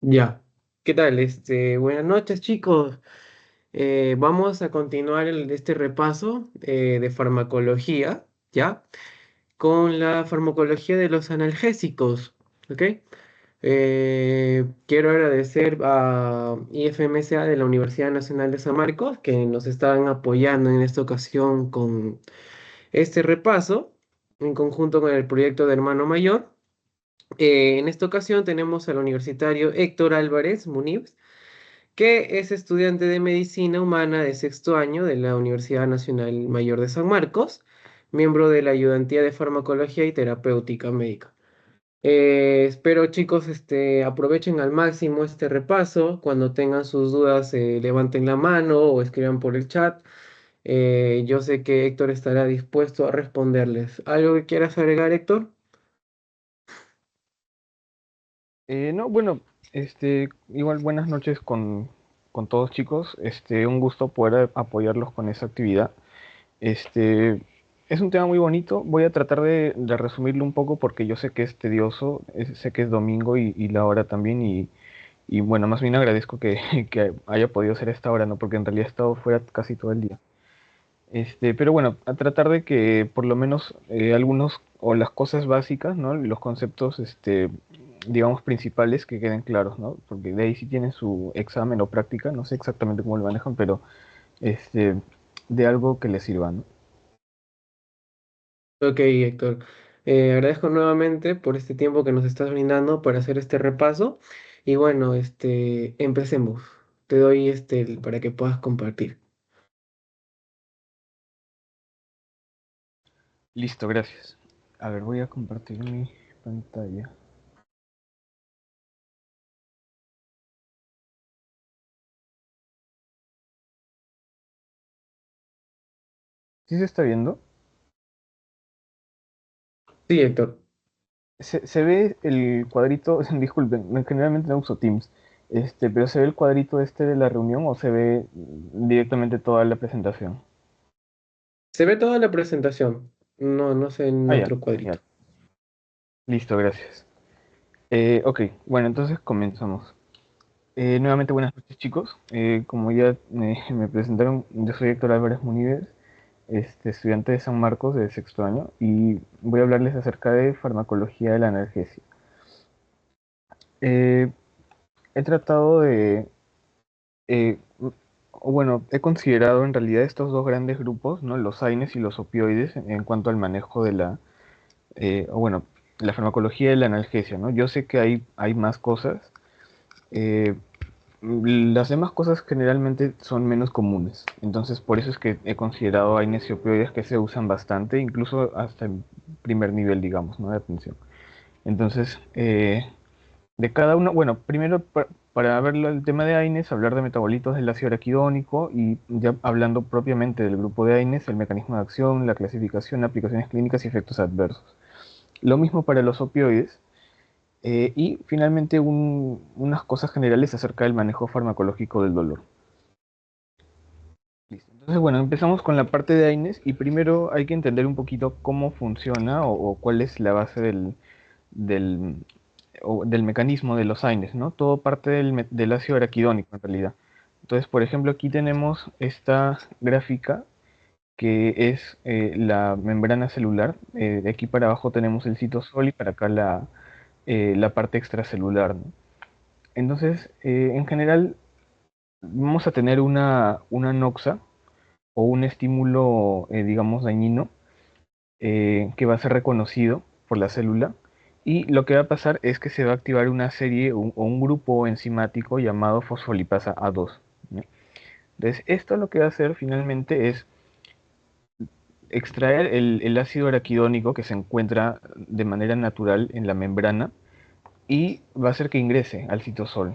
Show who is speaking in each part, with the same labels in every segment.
Speaker 1: Ya, ¿qué tal? Buenas noches, chicos. Vamos a continuar este repaso de farmacología, ¿ya? Con la farmacología de los analgésicos, ¿ok? Quiero agradecer a IFMSA de la Universidad Nacional de San Marcos que nos están apoyando en esta ocasión con este repaso en conjunto con el proyecto de Hermano Mayor. En esta ocasión tenemos al universitario Héctor Álvarez Muniz, que es estudiante de Medicina Humana de sexto año de la Universidad Nacional Mayor de San Marcos, miembro de la Ayudantía de Farmacología y Terapéutica Médica. Espero, chicos, aprovechen al máximo este repaso. Cuando tengan sus dudas, levanten la mano o escriban por el chat. Yo sé que Héctor estará dispuesto a responderles. ¿Algo que quieras agregar, Héctor?
Speaker 2: No, bueno, igual buenas noches con todos chicos. Un gusto poder apoyarlos con esa actividad. Este, es un tema muy bonito. Voy a tratar de resumirlo un poco porque yo sé que es tedioso, sé que es domingo y la hora también. Y bueno, más bien agradezco que, que haya podido ser esta hora, ¿no? Porque en realidad he estado fuera casi todo el día. Pero bueno, a tratar de que por lo menos algunos o las cosas básicas, ¿no? Los conceptos, digamos, principales que queden claros, ¿no? Porque de ahí sí tienen su examen o práctica, no sé exactamente cómo lo manejan, pero este, de algo que les sirva, ¿no?
Speaker 1: Ok, Héctor. Agradezco nuevamente por este tiempo que nos estás brindando para hacer este repaso. Y bueno, empecemos. Te doy para que puedas compartir.
Speaker 2: Listo, gracias. A ver, voy a compartir mi pantalla. ¿Sí se está viendo?
Speaker 1: Sí, Héctor.
Speaker 2: Se ve el cuadrito, disculpen, generalmente no uso Teams, pero ¿se ve el cuadrito este de la reunión o se ve directamente toda la presentación?
Speaker 1: Se ve toda la presentación. No, no sé en
Speaker 2: Ah, ya,
Speaker 1: otro cuadrito.
Speaker 2: genial. Listo, gracias. Ok, bueno, entonces comenzamos. Nuevamente buenas noches chicos. Como ya me presentaron, yo soy Héctor Álvarez Munives, estudiante de San Marcos de sexto año y voy a hablarles acerca de farmacología de la analgesia. Eh, He tratado eh, o bueno, he considerado en realidad estos dos grandes grupos, ¿no? Los AINES y los opioides en cuanto al manejo de o bueno, la farmacología de la analgesia, ¿no? Yo sé que hay más cosas. eh, las demás cosas generalmente son menos comunes, entonces por eso es que he considerado AINES y opioides que se usan bastante, incluso hasta en primer nivel, digamos, ¿no? De atención. Entonces, de cada uno, bueno, primero para ver el tema de AINES, hablar de metabolitos del ácido araquidónico y ya hablando propiamente del grupo de AINES, el mecanismo de acción, la clasificación, aplicaciones clínicas y efectos adversos. Lo mismo para los opioides. Y finalmente unas cosas generales acerca del manejo farmacológico del dolor. Listo. Entonces, bueno, empezamos con la parte de AINES y primero hay que entender un poquito cómo funciona o cuál es la base del, del mecanismo de los AINES, ¿no? Todo parte del ácido araquidónico en realidad. Entonces, por ejemplo, aquí tenemos esta gráfica que es la membrana celular. De aquí para abajo tenemos el citosol y para acá la parte extracelular, ¿no? Entonces, en general, vamos a tener una noxa o un estímulo, digamos, dañino que va a ser reconocido por la célula y lo que va a pasar es que se va a activar una serie o un grupo enzimático llamado fosfolipasa A2, ¿no? Entonces, esto lo que va a hacer finalmente es extraer el ácido araquidónico que se encuentra de manera natural en la membrana y va a hacer que ingrese al citosol.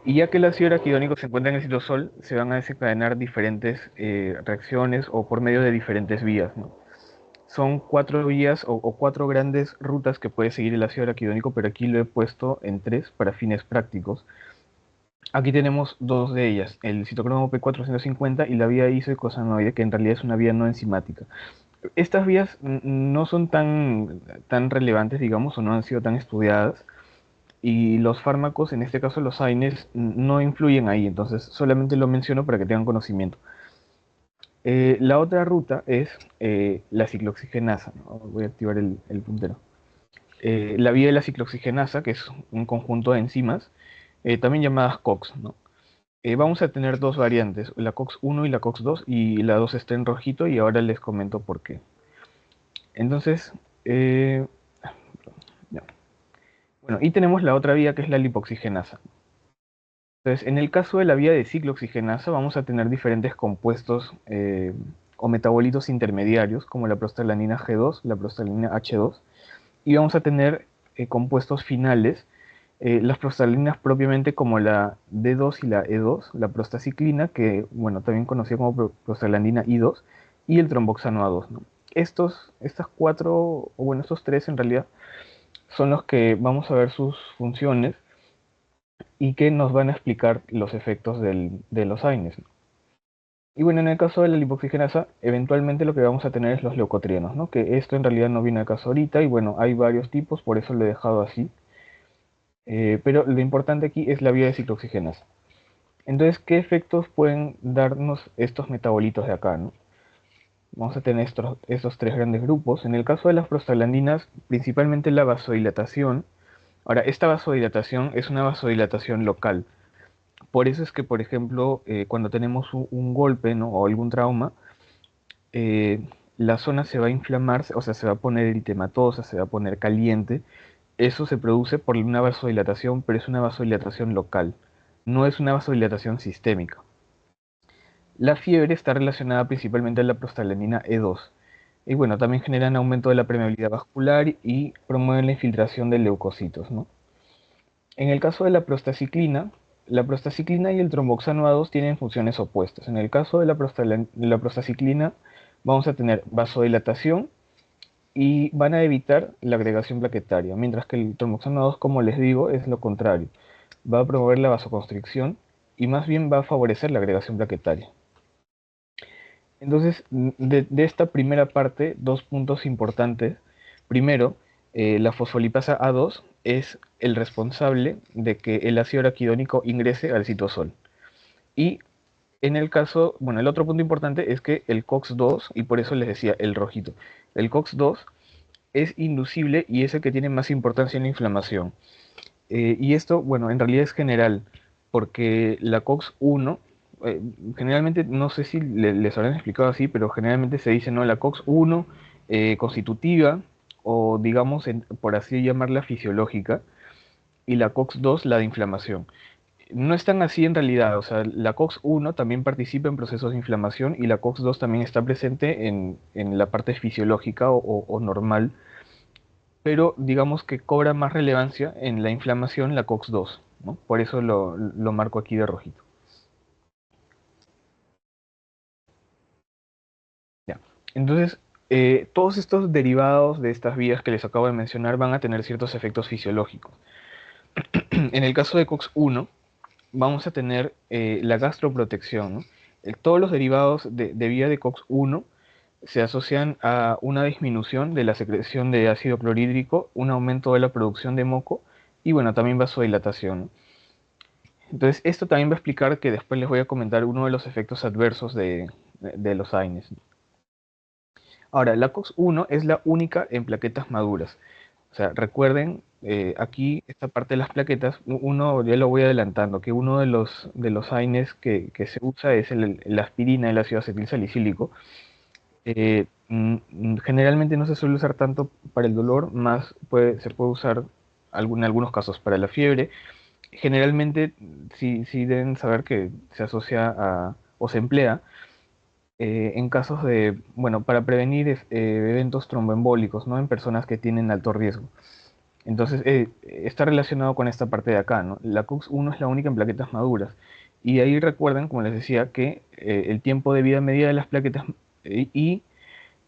Speaker 2: Y ya que el ácido araquidónico se encuentra en el citosol, se van a desencadenar diferentes reacciones o por medio de diferentes vías, ¿no? Son cuatro vías o cuatro grandes rutas que puede seguir el ácido araquidónico, pero aquí lo he puesto en tres para fines prácticos. Aquí tenemos dos de ellas, el citocromo P450 y la vía isoicosanoide, que en realidad es una vía no enzimática. Estas vías no son tan relevantes, digamos, o no han sido tan estudiadas, y los fármacos, en este caso los AINES, no influyen ahí, entonces solamente lo menciono para que tengan conocimiento. La otra ruta es la ciclooxigenasa, ¿no? Voy a activar el puntero. La vía de la ciclooxigenasa, que es un conjunto de enzimas, también llamadas COX, ¿no? Vamos a tener dos variantes, la COX-1 y la COX-2, y la 2 está en rojito y ahora les comento por qué. Entonces, eh, ya. Bueno, y tenemos la otra vía que es la lipoxigenasa. Entonces, en el caso de la vía de ciclooxigenasa, vamos a tener diferentes compuestos o metabolitos intermediarios, como la prostaglandina G2, la prostaglandina H2, y vamos a tener compuestos finales, las prostaglandinas propiamente como la D2 y la E2, la prostaciclina, que, bueno, también conocida como prostaglandina I2, y el tromboxano A2, ¿no? Estas cuatro, o bueno, estos tres en realidad, son los que vamos a ver sus funciones y que nos van a explicar los efectos de los AINES, ¿no? Y bueno, en el caso de la lipoxigenasa, eventualmente lo que vamos a tener es los leucotrienos, ¿no? Que esto en realidad no viene al caso ahorita, y bueno, hay varios tipos, por eso lo he dejado así. Pero lo importante aquí es la vía de ciclooxigenasa. Entonces, ¿qué efectos pueden darnos estos metabolitos de acá, ¿no? Vamos a tener estos tres grandes grupos. En el caso de las prostaglandinas, principalmente la vasodilatación. Ahora, esta vasodilatación es una vasodilatación local. Por eso es que, por ejemplo, cuando tenemos un golpe, ¿no? O algún trauma, eh, la zona se va a inflamar, o sea, se va a poner eritematosa, se va a poner caliente. Eso se produce por una vasodilatación, pero es una vasodilatación local, no es una vasodilatación sistémica. La fiebre está relacionada principalmente a la prostaglandina E2. Y bueno, también generan aumento de la permeabilidad vascular y promueven la infiltración de leucocitos, ¿no? En el caso de la prostaciclina y el tromboxano A2 tienen funciones opuestas. En el caso de la prostaciclina vamos a tener vasodilatación y van a evitar la agregación plaquetaria, mientras que el tromboxano 2, como les digo, es lo contrario. Va a promover la vasoconstricción y más bien va a favorecer la agregación plaquetaria. Entonces, de esta primera parte, dos puntos importantes. Primero, la fosfolipasa A2 es el responsable de que el ácido araquidónico ingrese al citosol. Y en el caso, bueno, el otro punto importante es que el COX-2, y por eso les decía el rojito, el COX-2 es inducible y es el que tiene más importancia en la inflamación. Y esto, bueno, en realidad es general, porque la COX-1, generalmente, no sé si les habrán explicado así, pero generalmente se dice, ¿no? La COX-1 constitutiva, o digamos, por así llamarla, fisiológica, y la COX-2 la de inflamación. No es tan así en realidad, o sea, la COX-1 también participa en procesos de inflamación y la COX-2 también está presente en la parte fisiológica o normal, pero digamos que cobra más relevancia en la inflamación la COX-2, ¿no? Por eso lo marco aquí de rojito. Ya. Entonces, todos estos derivados de estas vías que les acabo de mencionar van a tener ciertos efectos fisiológicos. En el caso de COX-1, vamos a tener la gastroprotección, ¿no? Todos los derivados de vía de COX-1 se asocian a una disminución de la secreción de ácido clorhídrico, un aumento de la producción de moco y bueno, también vasodilatación, ¿no? Entonces, esto también va a explicar que después les voy a comentar uno de los efectos adversos de los AINES. Ahora, la COX-1 es la única en plaquetas maduras. O sea, recuerden, aquí esta parte de las plaquetas, uno, ya lo voy adelantando, que uno de los AINES que se usa es la aspirina, el ácido acetilsalicílico. Generalmente no se suele usar tanto para el dolor, más se puede usar en algunos casos para la fiebre. Generalmente sí deben saber que se asocia o se emplea en casos de, bueno, para prevenir eventos tromboembólicos, ¿no? En personas que tienen alto riesgo. Entonces, está relacionado con esta parte de acá, ¿no? La COX-1 es la única en plaquetas maduras. Y ahí recuerden, como les decía, que el tiempo de vida media de las plaquetas y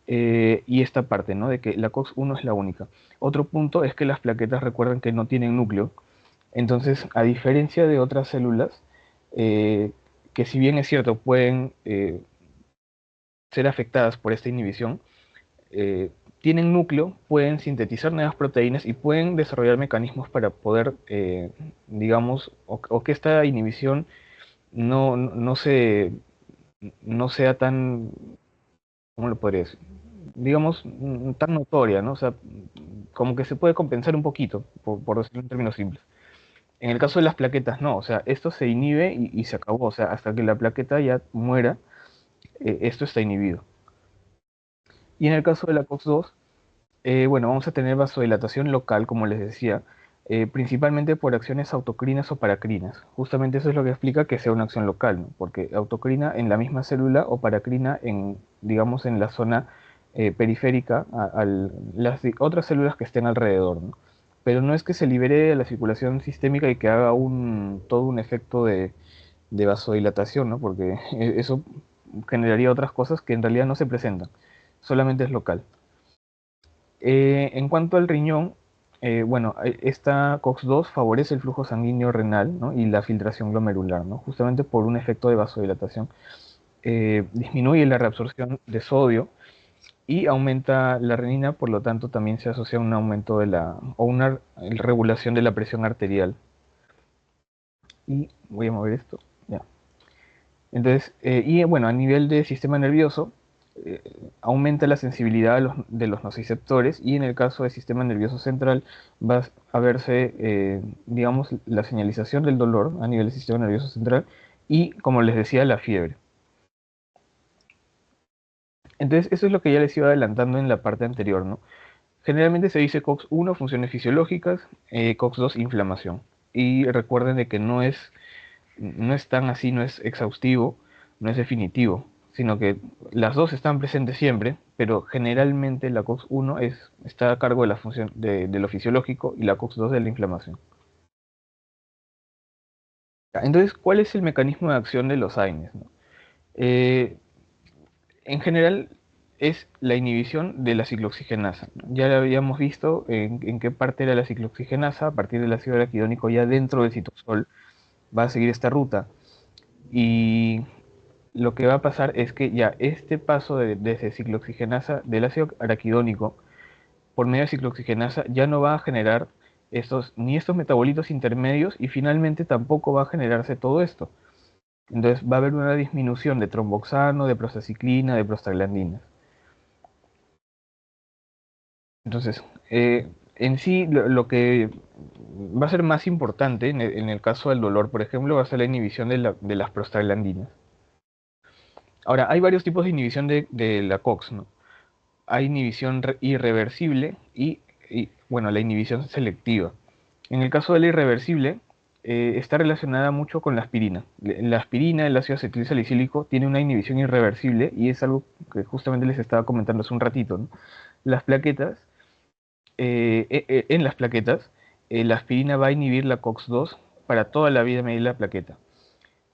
Speaker 2: esta parte, ¿no? De que la COX-1 es la única. Otro punto es que las plaquetas recuerden que no tienen núcleo. Entonces, a diferencia de otras células, eh, que si bien es cierto pueden ser afectadas por esta inhibición, eh, tienen núcleo, pueden sintetizar nuevas proteínas y pueden desarrollar mecanismos para poder, digamos, o que esta inhibición no no sea tan, ¿cómo lo podría decir? Digamos, tan notoria, ¿no? O sea, como que se puede compensar un poquito, por decirlo en términos simples. En el caso de las plaquetas, no, o sea, esto se inhibe y se acabó, o sea, hasta que la plaqueta ya muera, esto está inhibido. Y en el caso de la COX-2, bueno, vamos a tener vasodilatación local, como les decía, principalmente por acciones autocrinas o paracrinas. Justamente eso es lo que explica que sea una acción local, ¿no? Porque autocrina en la misma célula o paracrina en, digamos, en la zona periférica a las otras células que estén alrededor, ¿no? Pero no es que se libere de la circulación sistémica y que haga todo un efecto de vasodilatación, ¿no? Porque eso generaría otras cosas que en realidad no se presentan, solamente es local. En cuanto al riñón, bueno, esta COX-2 favorece el flujo sanguíneo renal, ¿no? Y la filtración glomerular, ¿no? Justamente por un efecto de vasodilatación. Disminuye la reabsorción de sodio y aumenta la renina, por lo tanto también se asocia a un aumento de o una regulación de la presión arterial. Y voy a mover esto, ya. Entonces, y bueno, a nivel de sistema nervioso, eh, aumenta la sensibilidad de los nociceptores y en el caso del sistema nervioso central va a verse, digamos, la señalización del dolor a nivel del sistema nervioso central y, como les decía, la fiebre. Entonces, eso es lo que ya les iba adelantando en la parte anterior, ¿no? Generalmente se dice COX-1, funciones fisiológicas, COX-2, inflamación. Y recuerden de que no es tan así, no es exhaustivo, no es definitivo, sino que las dos están presentes siempre, pero generalmente la COX-1 está a cargo de la función de lo fisiológico y la COX-2 de la inflamación. Entonces, ¿cuál es el mecanismo de acción de los AINES, no? Eh, en general es la inhibición de la ciclooxigenasa. Ya lo habíamos visto en qué parte era la ciclooxigenasa, a partir del ácido araquidónico ya dentro del citosol va a seguir esta ruta. Y lo que va a pasar es que ya este paso desde ciclooxigenasa del ácido araquidónico por medio de ciclooxigenasa ya no va a generar ni estos metabolitos intermedios y finalmente tampoco va a generarse todo esto. Entonces va a haber una disminución de tromboxano, de prostaciclina, de prostaglandinas. Entonces, en sí lo que va a ser más importante en el caso del dolor, por ejemplo, va a ser la inhibición de las prostaglandinas. Ahora, hay varios tipos de inhibición de la COX, ¿no? Hay inhibición irreversible bueno, la inhibición selectiva. En el caso de la irreversible, está relacionada mucho con la aspirina. La aspirina, el ácido acetil salicílico, tiene una inhibición irreversible y es algo que justamente les estaba comentando hace un ratito, ¿no? Las plaquetas, en las plaquetas, la aspirina va a inhibir la COX-2 para toda la vida media de la plaqueta.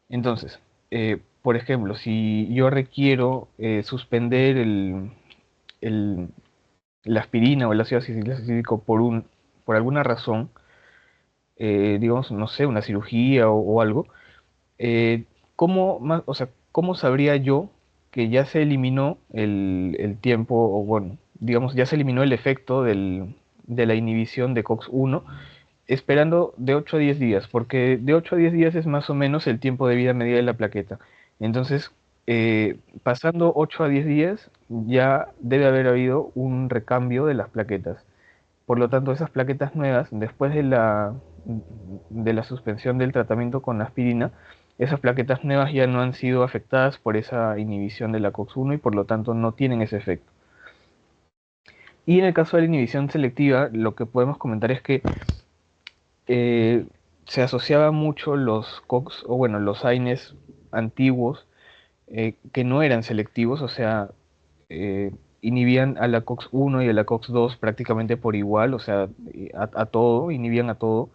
Speaker 2: Entonces, por ejemplo, si yo requiero suspender el, la aspirina o el ácido salicílico por alguna razón, digamos, no sé, una cirugía o algo, eh, o sea, ¿cómo sabría yo que ya se eliminó el tiempo, o bueno, digamos, ya se eliminó el efecto de la inhibición de COX-1 esperando de 8 a 10 días? Porque de 8 a 10 días es más o menos el tiempo de vida media de la plaqueta. Entonces, pasando 8 a 10 días, ya debe haber habido un recambio de las plaquetas. Por lo tanto, esas plaquetas nuevas, después de la suspensión del tratamiento con aspirina, esas plaquetas nuevas ya no han sido afectadas por esa inhibición de la COX-1 y por lo tanto no tienen ese efecto. Y en el caso de la inhibición selectiva, lo que podemos comentar es que eh, se asociaba mucho los COX, o bueno, los AINES antiguos, que no eran selectivos, o sea, eh, inhibían a la COX-1 y a la COX-2 prácticamente por igual, o sea, a todo, inhibían a todo.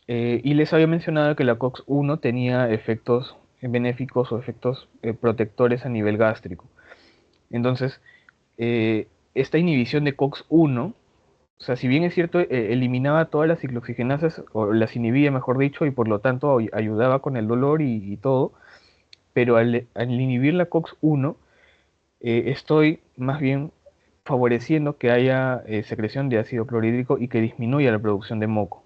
Speaker 2: Y les había mencionado que la COX-1 tenía efectos benéficos o efectos protectores a nivel gástrico. Entonces, esta inhibición de COX-1, o sea, si bien es cierto, eliminaba todas las ciclooxigenasas, o las inhibía, mejor dicho, y por lo tanto ayudaba con el dolor y todo, pero al inhibir la COX-1, estoy más bien favoreciendo que haya secreción de ácido clorhídrico y que disminuya la producción de moco.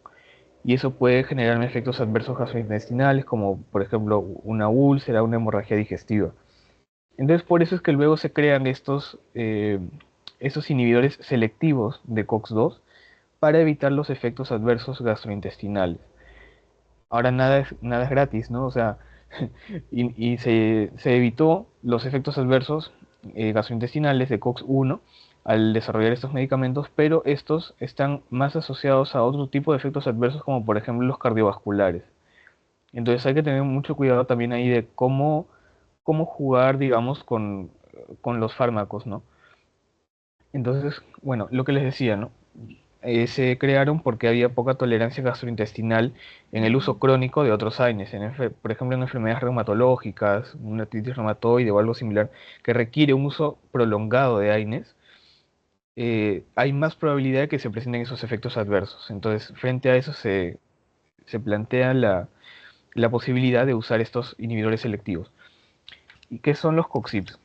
Speaker 2: Y eso puede generar efectos adversos gastrointestinales, como por ejemplo una úlcera, una hemorragia digestiva. Entonces, por eso es que luego se crean estos inhibidores selectivos de COX-2 para evitar los efectos adversos gastrointestinales. Ahora nada es gratis, ¿no? O sea, y se evitó los efectos adversos gastrointestinales de COX-1 al desarrollar estos medicamentos, pero estos están más asociados a otro tipo de efectos adversos, como por ejemplo los cardiovasculares. Entonces hay que tener mucho cuidado también ahí de cómo jugar, digamos, con los fármacos, ¿no? Entonces, bueno, lo que les decía, ¿no? Se crearon porque había poca tolerancia gastrointestinal en el uso crónico de otros AINES, por ejemplo en enfermedades reumatológicas, una artritis reumatoide o algo similar, que requiere un uso prolongado de AINES, hay más probabilidad de que se presenten esos efectos adversos. Entonces, frente a eso se plantea la posibilidad de usar estos inhibidores selectivos. ¿Y qué son los COXIPs?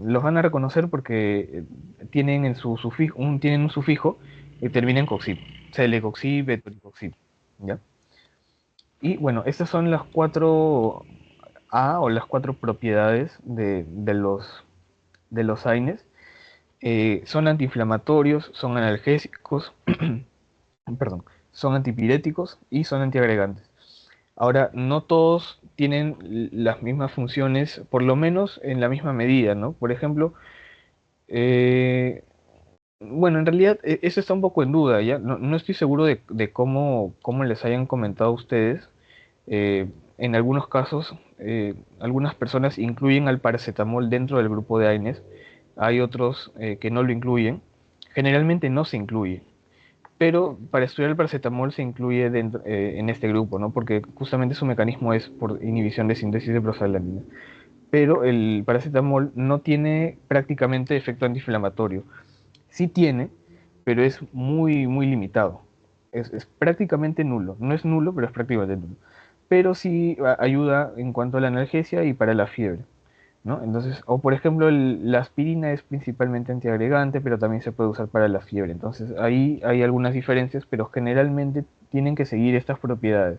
Speaker 2: Los van a reconocer porque tienen en su sufijo, tienen un sufijo que termina en coxib, celecoxib, etoricoxib, ¿ya? Y bueno, estas son las cuatro A o las cuatro propiedades de los AINES. Son antiinflamatorios, son analgésicos, perdón, son antipiréticos y son antiagregantes. Ahora, no todos tienen las mismas funciones, por lo menos en la misma medida, ¿no? Por ejemplo, eh, bueno, en realidad eso está un poco en duda, ¿ya? No estoy seguro de cómo les hayan comentado a ustedes. En algunos casos, algunas personas incluyen al paracetamol dentro del grupo de AINES, hay otros que no lo incluyen. Generalmente no se incluye, pero para estudiar el paracetamol se incluye en este grupo, ¿no? Porque justamente su mecanismo es por inhibición de síntesis de prostaglandina. Pero el paracetamol no tiene prácticamente efecto antiinflamatorio. Sí tiene, pero es muy, muy limitado. Es prácticamente nulo. No es nulo, pero es prácticamente nulo. Pero sí ayuda en cuanto a la analgesia y para la fiebre, ¿no? Entonces, o por ejemplo, la aspirina es principalmente antiagregante, pero también se puede usar para la fiebre. Entonces, ahí hay algunas diferencias, pero generalmente tienen que seguir estas propiedades.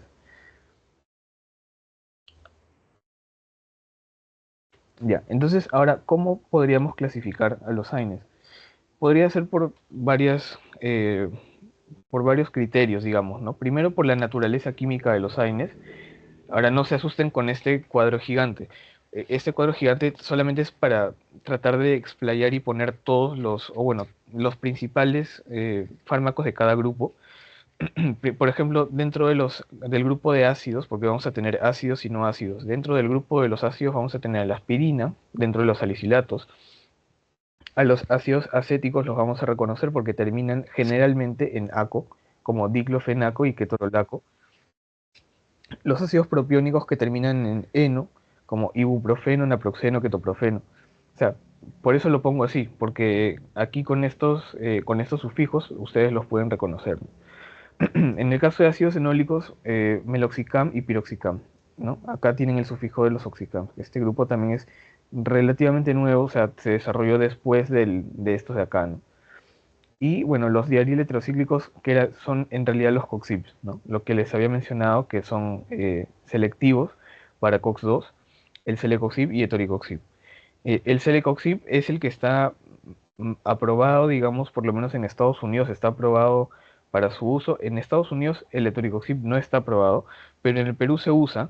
Speaker 2: Ya, entonces, ahora, ¿cómo podríamos clasificar a los AINES? Podría ser por varios criterios, digamos, ¿no? Primero por la naturaleza química de los AINES. Ahora no se asusten con este cuadro gigante. Este cuadro gigante solamente es para tratar de explayar y poner todos o bueno, los principales fármacos de cada grupo. Por ejemplo, dentro del grupo de ácidos, porque vamos a tener ácidos y no ácidos, dentro del grupo de los ácidos vamos a tener la aspirina, dentro de los salicilatos. A los ácidos acéticos los vamos a reconocer porque terminan generalmente en aco, como diclofenaco y ketorolaco. Los ácidos propiónicos que terminan en eno, como ibuprofeno, naproxeno, ketoprofeno. O sea, por eso lo pongo así, porque aquí con estos sufijos ustedes los pueden reconocer. En el caso de ácidos enólicos, meloxicam y piroxicam, ¿no? Acá tienen el sufijo de los oxicam. Este grupo también es relativamente nuevo, o sea, se desarrolló después de estos de acá, ¿no? Y bueno, los diaril heterocíclicos, son en realidad los COXIPs, ¿no? Lo que les había mencionado, que son selectivos para COX-2, el celecoxib y etoricoxib. El celecoxib es el que está aprobado, digamos, por lo menos en Estados Unidos está aprobado para su uso. En Estados Unidos el etoricoxib no está aprobado, pero en el Perú se usa.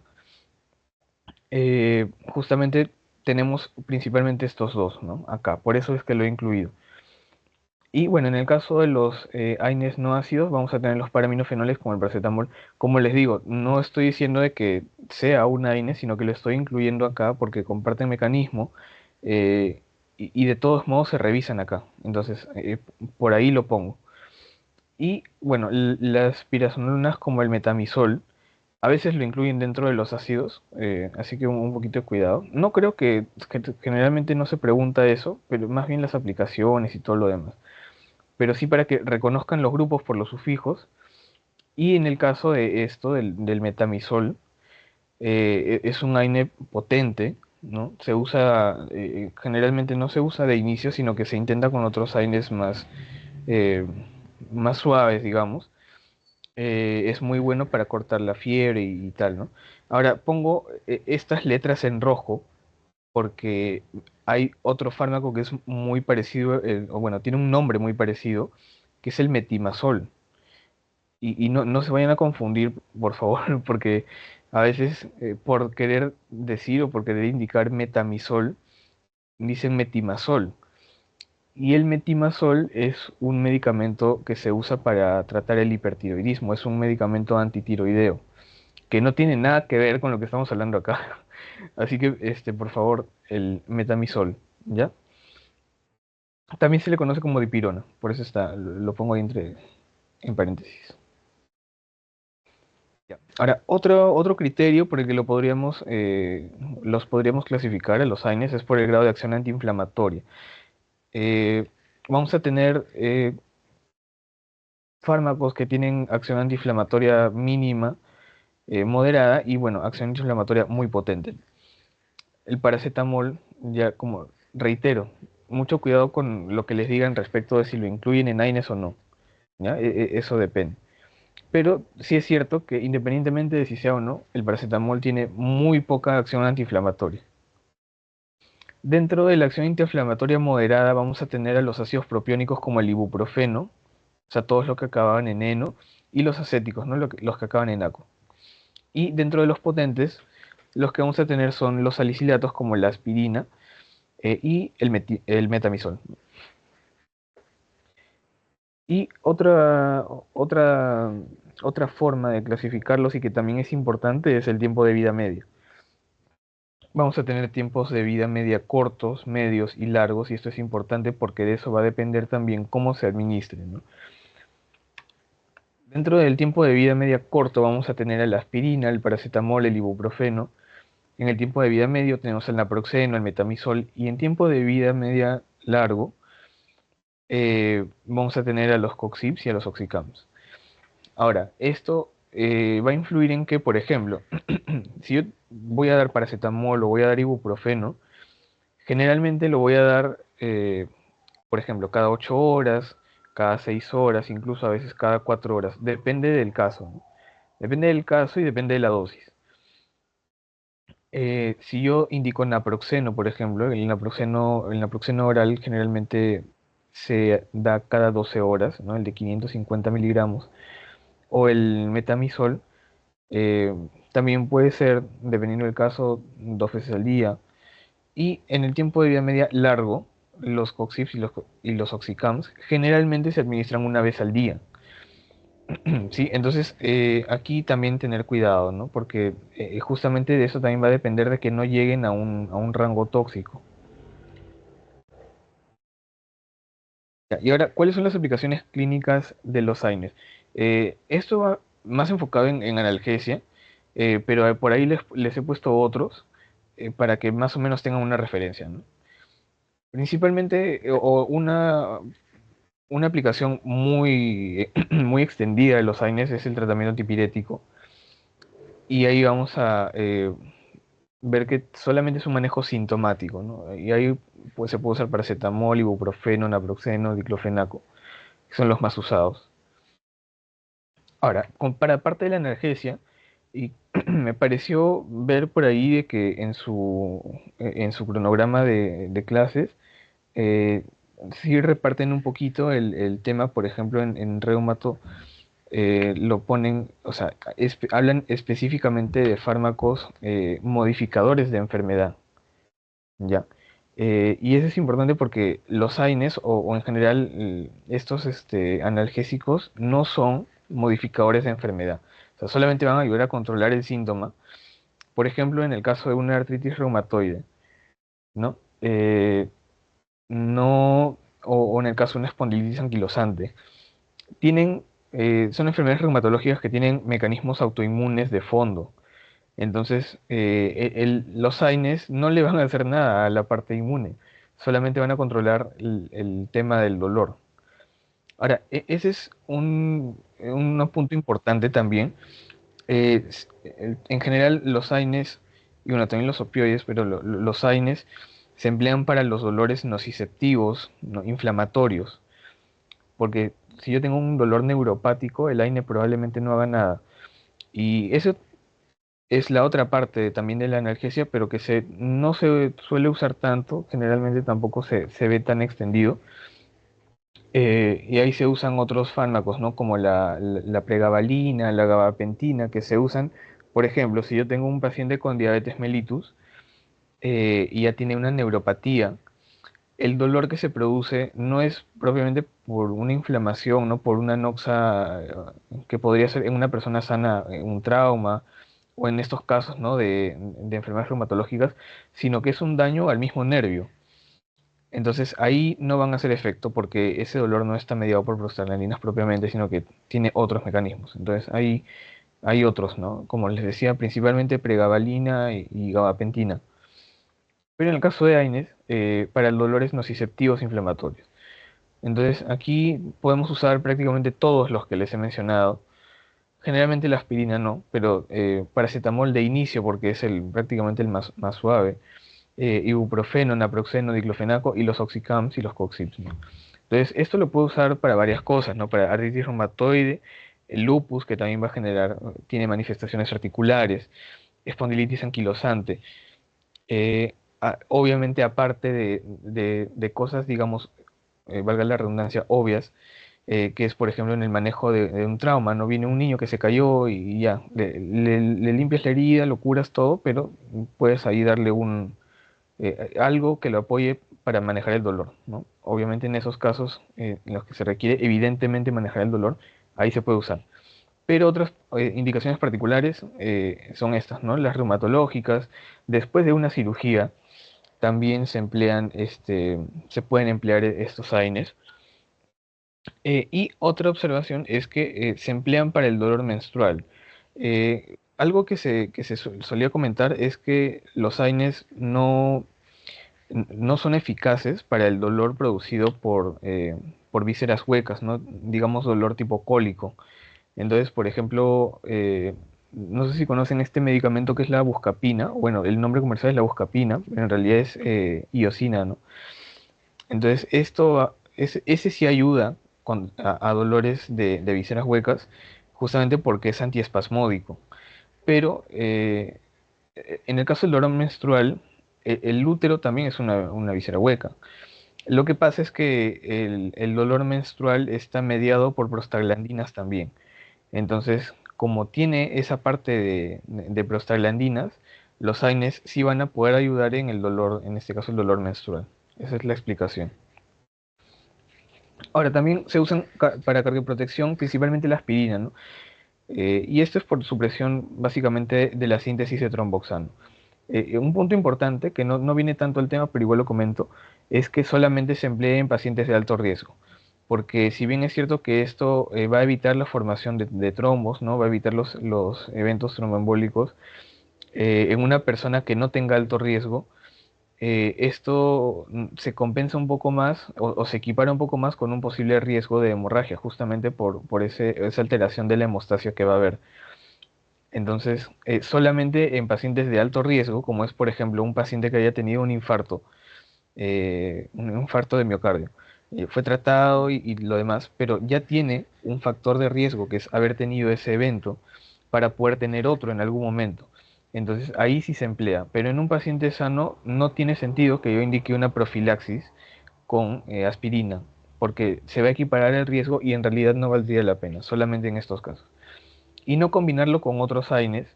Speaker 2: Justamente tenemos principalmente estos dos, ¿no? Acá, por eso es que lo he incluido. Y bueno, en el caso de los AINES no ácidos, vamos a tener los paraminofenoles como el paracetamol. Como les digo, no estoy diciendo de que sea un AINE, sino que lo estoy incluyendo acá porque comparten mecanismo y de todos modos se revisan acá. Entonces, por ahí lo pongo. Y bueno, las pirazonulas como el metamizol, a veces lo incluyen dentro de los ácidos, así que un poquito de cuidado. No creo que generalmente no se pregunta eso, pero más bien las aplicaciones y todo lo demás, pero sí para que reconozcan los grupos por los sufijos. Y en el caso de esto, del metamizol, es un AINE potente, ¿no? Se usa, generalmente no se usa de inicio, sino que se intenta con otros AINES eh, más suaves, digamos. Es muy bueno para cortar la fiebre y tal, ¿no? Ahora pongo estas letras en rojo porque hay otro fármaco que es muy parecido, o bueno, tiene un nombre muy parecido, que es el metimazol. Y no se vayan a confundir, por favor, porque a veces por querer decir o por querer indicar metamizol, dicen metimazol. Y el metimazol es un medicamento que se usa para tratar el hipertiroidismo, es un medicamento antitiroideo, que no tiene nada que ver con lo que estamos hablando acá. Así que, por favor, el metamizol, ¿ya? También se le conoce como dipirona, por eso está, lo pongo ahí en paréntesis. Ya. Ahora, otro criterio por el que los podríamos clasificar a los AINES es por el grado de acción antiinflamatoria. Eh, Vamos a tener fármacos que tienen acción antiinflamatoria mínima, moderada y, bueno, acción antiinflamatoria muy potente. El paracetamol, ya como reitero, mucho cuidado con lo que les digan respecto de si lo incluyen en AINES o no, ¿ya? Eso depende. Pero sí es cierto que independientemente de si sea o no, el paracetamol tiene muy poca acción antiinflamatoria. Dentro de la acción antiinflamatoria moderada vamos a tener a los ácidos propiónicos como el ibuprofeno, o sea, todos los que acaban en eno, y los acéticos, ¿no? Los que acaban en aco. Y dentro de los potentes, los que vamos a tener son los salicilatos como la aspirina y el metamizol. Y otra forma de clasificarlos y que también es importante es el tiempo de vida medio. Vamos a tener tiempos de vida media cortos, medios y largos, y esto es importante porque de eso va a depender también cómo se administre, ¿no? Dentro del tiempo de vida media corto vamos a tener a la aspirina, el paracetamol, el ibuprofeno. En el tiempo de vida medio tenemos el naproxeno, el metamizol, y en tiempo de vida media largo vamos a tener a los coxips y a los oxicams. Ahora, esto va a influir en que, por ejemplo, si yo voy a dar paracetamol o voy a dar ibuprofeno, generalmente lo voy a dar, por ejemplo, cada 8 horas, cada 6 horas, incluso a veces cada 4 horas. Depende del caso, ¿no? Depende del caso y depende de la dosis. Si yo indico naproxeno, por ejemplo, el naproxeno oral generalmente se da cada 12 horas, ¿no? El de 550 miligramos. O el metamizol, eh, también puede ser, dependiendo del caso, 2 veces al día. Y en el tiempo de vida media largo, los COXIFs y los oxicams generalmente se administran 1 vez al día. ¿Sí? Entonces, aquí también tener cuidado, ¿no? Porque justamente de eso también va a depender de que no lleguen a un rango tóxico. Ya, y ahora, ¿cuáles son las aplicaciones clínicas de los AINES? Esto va más enfocado en analgesia, pero por ahí les he puesto otros para que más o menos tengan una referencia, ¿no? Principalmente, o una aplicación muy, muy extendida de los AINES es el tratamiento antipirético. Y ahí vamos a ver que solamente es un manejo sintomático, ¿no? Y ahí pues, se puede usar paracetamol, ibuprofeno, naproxeno, diclofenaco, que son los más usados. Ahora, para parte de la analgesia, y me pareció ver por ahí de que en su cronograma de clases, eh, sí reparten un poquito el tema, por ejemplo, en reumato, lo ponen, o sea, hablan específicamente de fármacos modificadores de enfermedad, ¿ya? Y eso es importante porque los AINES o en general estos analgésicos no son modificadores de enfermedad, o sea, solamente van a ayudar a controlar el síntoma. Por ejemplo, en el caso de una artritis reumatoide, ¿no? No, o en el caso de una espondilitis anquilosante, tienen, son enfermedades reumatológicas que tienen mecanismos autoinmunes de fondo. Entonces, los AINES no le van a hacer nada a la parte inmune, solamente van a controlar el tema del dolor. Ahora, ese es un punto importante también. En general, los AINES y bueno, también los opioides, pero los AINES se emplean para los dolores nociceptivos, ¿no? Inflamatorios, porque si yo tengo un dolor neuropático, el AINE probablemente no haga nada. Y eso es la otra parte también de la analgesia, pero que no se suele usar tanto, generalmente tampoco se ve tan extendido. Y ahí se usan otros fármacos, ¿no? Como la pregabalina, la gabapentina, que se usan, por ejemplo, si yo tengo un paciente con diabetes mellitus y ya tiene una neuropatía, el dolor que se produce no es propiamente por una inflamación, no por una noxa que podría ser en una persona sana, un trauma, o en estos casos, ¿no? de enfermedades reumatológicas, sino que es un daño al mismo nervio. Entonces ahí no van a hacer efecto porque ese dolor no está mediado por prostaglandinas propiamente, sino que tiene otros mecanismos. Entonces ahí hay otros, ¿no? Como les decía, principalmente pregabalina y gabapentina. Pero en el caso de AINES, para dolores nociceptivos inflamatorios. Entonces aquí podemos usar prácticamente todos los que les he mencionado. Generalmente la aspirina no, pero paracetamol de inicio porque es prácticamente el más suave. Ibuprofeno, naproxeno, diclofenaco y los oxicams y los coxips, ¿no? Entonces, esto lo puedo usar para varias cosas, ¿no? Para artritis reumatoide, el lupus, que también va a generar, tiene manifestaciones articulares, espondilitis anquilosante. Obviamente, aparte de cosas, digamos, valga la redundancia, obvias, que es, por ejemplo, en el manejo de un trauma, ¿no? Viene un niño que se cayó y ya, le limpias la herida, lo curas todo, pero puedes ahí darle algo que lo apoye para manejar el dolor, ¿no? Obviamente en esos casos en los que se requiere evidentemente manejar el dolor, ahí se puede usar. Pero otras indicaciones particulares son estas, ¿no? Las reumatológicas, después de una cirugía, también se pueden emplear estos AINES. Y otra observación es que se emplean para el dolor menstrual. Algo que se solía comentar es que los AINES no son eficaces para el dolor producido por vísceras huecas, ¿no? Digamos dolor tipo cólico. Entonces, por ejemplo, no sé si conocen este medicamento que es la buscapina. Bueno, el nombre comercial es la buscapina, pero en realidad es iosina, ¿no? Entonces, ese sí ayuda a dolores de vísceras huecas, justamente porque es antiespasmódico. Pero en el caso del dolor menstrual, el útero también es una víscera hueca. Lo que pasa es que el dolor menstrual está mediado por prostaglandinas también. Entonces, como tiene esa parte de prostaglandinas, los AINES sí van a poder ayudar en el dolor, en este caso el dolor menstrual. Esa es la explicación. Ahora, también se usan para cardioprotección principalmente la aspirina, ¿no? Y esto es por supresión básicamente de la síntesis de tromboxano. Un punto importante, que no viene tanto al tema, pero igual lo comento, es que solamente se emplea en pacientes de alto riesgo. Porque si bien es cierto que esto va a evitar la formación de trombos, ¿no? Va a evitar los eventos tromboembólicos, en una persona que no tenga alto riesgo, esto se compensa un poco más o se equipara un poco más con un posible riesgo de hemorragia, justamente por esa alteración de la hemostasia que va a haber. Entonces, solamente en pacientes de alto riesgo, como es por ejemplo un paciente que haya tenido un infarto de miocardio, fue tratado y lo demás, pero ya tiene un factor de riesgo que es haber tenido ese evento para poder tener otro en algún momento. Entonces ahí sí se emplea, pero en un paciente sano no tiene sentido que yo indique una profilaxis con aspirina, porque se va a equiparar el riesgo y en realidad no valdría la pena, solamente en estos casos. Y no combinarlo con otros AINES,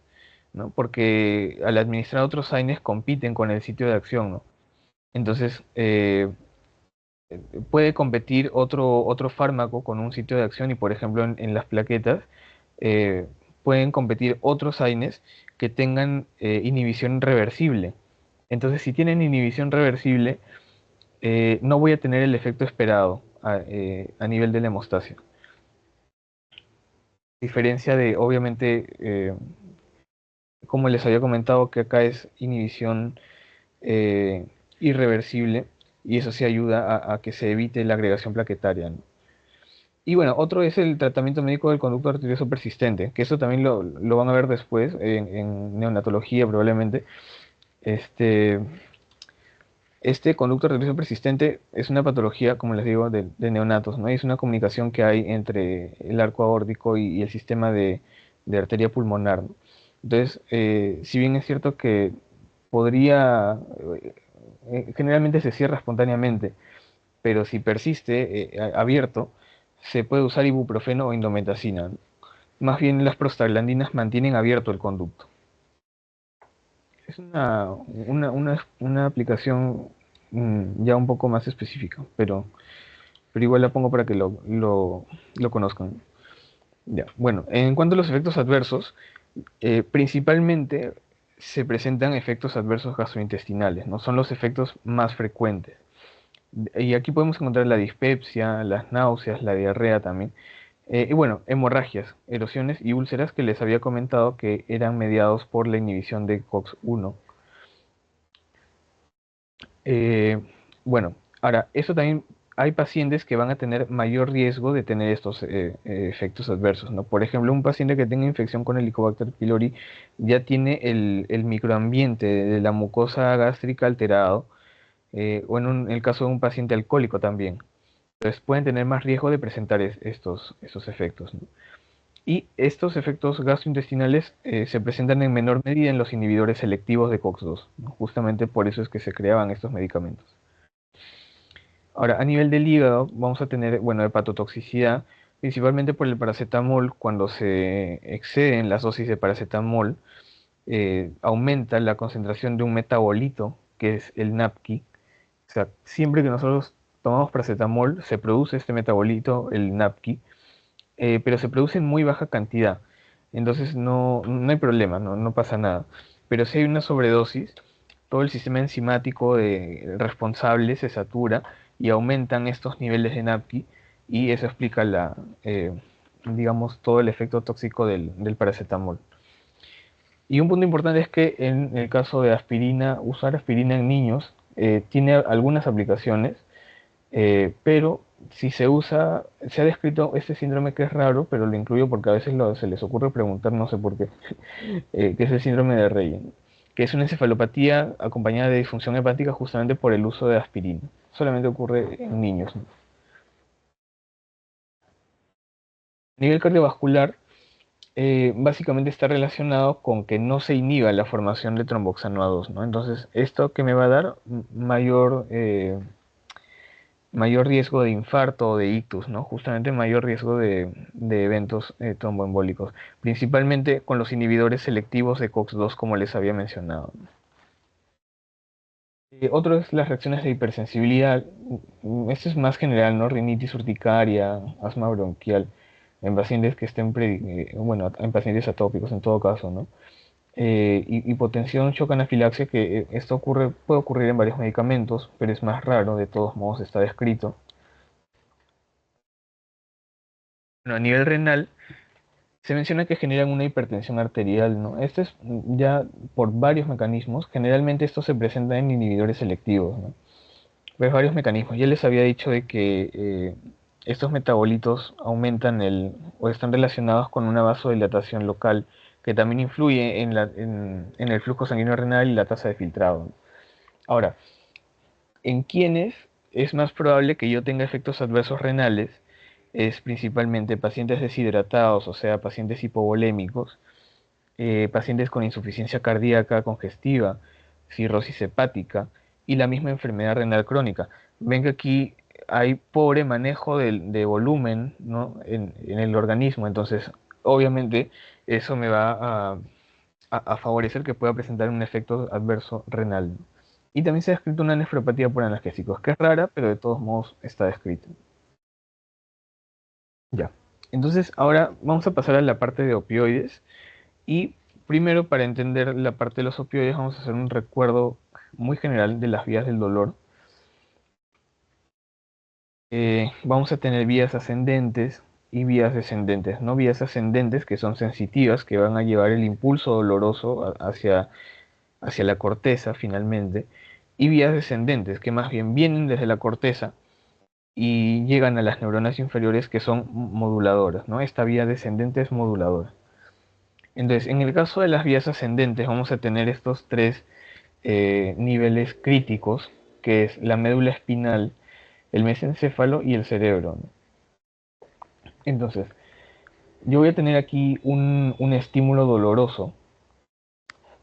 Speaker 2: ¿no? Porque al administrar otros AINES compiten con el sitio de acción, ¿no? Entonces, puede competir otro fármaco con un sitio de acción y, por ejemplo, en las plaquetas, eh, pueden competir otros AINES que tengan inhibición reversible. Entonces, si tienen inhibición reversible, no voy a tener el efecto esperado a nivel de la hemostasia. Diferencia de, obviamente, como les había comentado, que acá es inhibición eh, irreversible y eso sí ayuda a que se evite la agregación plaquetaria, ¿no? Y bueno, otro es el tratamiento médico del conducto arterioso persistente, que eso también lo van a ver después en neonatología probablemente. Este, este conducto arterioso persistente es una patología, como les digo, de neonatos, ¿no? Y es una comunicación que hay entre el arco aórtico y el sistema de arteria pulmonar, ¿no? Entonces, si bien es cierto que podría, generalmente se cierra espontáneamente, pero si persiste abierto, se puede usar ibuprofeno o indometacina, ¿no? Más bien las prostaglandinas mantienen abierto el conducto. Es una aplicación ya un poco más específica, pero igual la pongo para que lo conozcan. Ya. Bueno, en cuanto a los efectos adversos, principalmente se presentan efectos adversos gastrointestinales, ¿no? Son los efectos más frecuentes. Y aquí podemos encontrar la dispepsia, las náuseas, la diarrea también. Y bueno, hemorragias, erosiones y úlceras que les había comentado que eran mediados por la inhibición de COX-1. Eh, bueno, ahora, eso también hay pacientes que van a tener mayor riesgo de tener estos efectos adversos, ¿no? Por ejemplo, un paciente que tenga infección con Helicobacter pylori ya tiene el microambiente de la mucosa gástrica alterado, o en el caso de un paciente alcohólico también. Entonces pueden tener más riesgo de presentar estos efectos, ¿no? Y estos efectos gastrointestinales se presentan en menor medida en los inhibidores selectivos de COX-2, ¿no? Justamente por eso es que se creaban estos medicamentos. Ahora, a nivel del hígado, vamos a tener, bueno, hepatotoxicidad, principalmente por el paracetamol. Cuando se exceden las dosis de paracetamol, aumenta la concentración de un metabolito, que es el NAPQI. O sea, siempre que nosotros tomamos paracetamol, se produce este metabolito, el NAPQI, pero se produce en muy baja cantidad. Entonces no hay problema, no pasa nada. Pero si hay una sobredosis, todo el sistema enzimático responsable se satura y aumentan estos niveles de NAPQI y eso explica digamos, todo el efecto tóxico del paracetamol. Y un punto importante es que en el caso de aspirina, usar aspirina en niños tiene algunas aplicaciones, pero si se usa, se ha descrito este síndrome que es raro, pero lo incluyo porque a veces se les ocurre preguntar, no sé por qué, que es el síndrome de Reye, que es una encefalopatía acompañada de disfunción hepática justamente por el uso de aspirina. Solamente ocurre en niños, ¿no? A nivel cardiovascular, básicamente está relacionado con que no se inhiba la formación de tromboxano A2, ¿no? Entonces, esto que me va a dar mayor riesgo de infarto o de ictus, ¿no? Justamente mayor riesgo de eventos tromboembólicos, principalmente con los inhibidores selectivos de COX-2, como les había mencionado. Otro es las reacciones de hipersensibilidad. Esto es más general, ¿no? Rinitis urticaria, asma bronquial, en pacientes que estén, bueno, en pacientes atópicos en todo caso, ¿no? Hipotensión, shock anafilaxia, que esto puede ocurrir en varios medicamentos, pero es más raro, de todos modos está descrito. Bueno, a nivel renal, se menciona que generan una hipertensión arterial, ¿no? Esto es ya por varios mecanismos. Generalmente esto se presenta en inhibidores selectivos, ¿no? Pues varios mecanismos. Ya les había dicho de que estos metabolitos aumentan o están relacionados con una vasodilatación local que también influye en el flujo sanguíneo renal y la tasa de filtrado. Ahora, en quienes es más probable que yo tenga efectos adversos renales es principalmente pacientes deshidratados, o sea, pacientes hipovolémicos, pacientes con insuficiencia cardíaca congestiva, cirrosis hepática y la misma enfermedad renal crónica. Ven que aquí hay pobre manejo de volumen, ¿no? en el organismo, entonces obviamente eso me va a favorecer que pueda presentar un efecto adverso renal. Y también se ha descrito una nefropatía por analgésicos, que es rara, pero de todos modos está descrita. Ya. Entonces ahora vamos a pasar a la parte de opioides. Y primero, para entender la parte de los opioides, vamos a hacer un recuerdo muy general de las vías del dolor. Vamos a tener vías ascendentes y vías descendentes, ¿no? Vías ascendentes que son sensitivas, que van a llevar el impulso doloroso hacia la corteza finalmente, y vías descendentes que más bien vienen desde la corteza y llegan a las neuronas inferiores que son moduladoras, ¿no? Esta vía descendente es moduladora. Entonces, en el caso de las vías ascendentes, vamos a tener estos tres niveles críticos, que es la médula espinal, el mesencéfalo y el cerebro, ¿no? Entonces, yo voy a tener aquí un estímulo doloroso,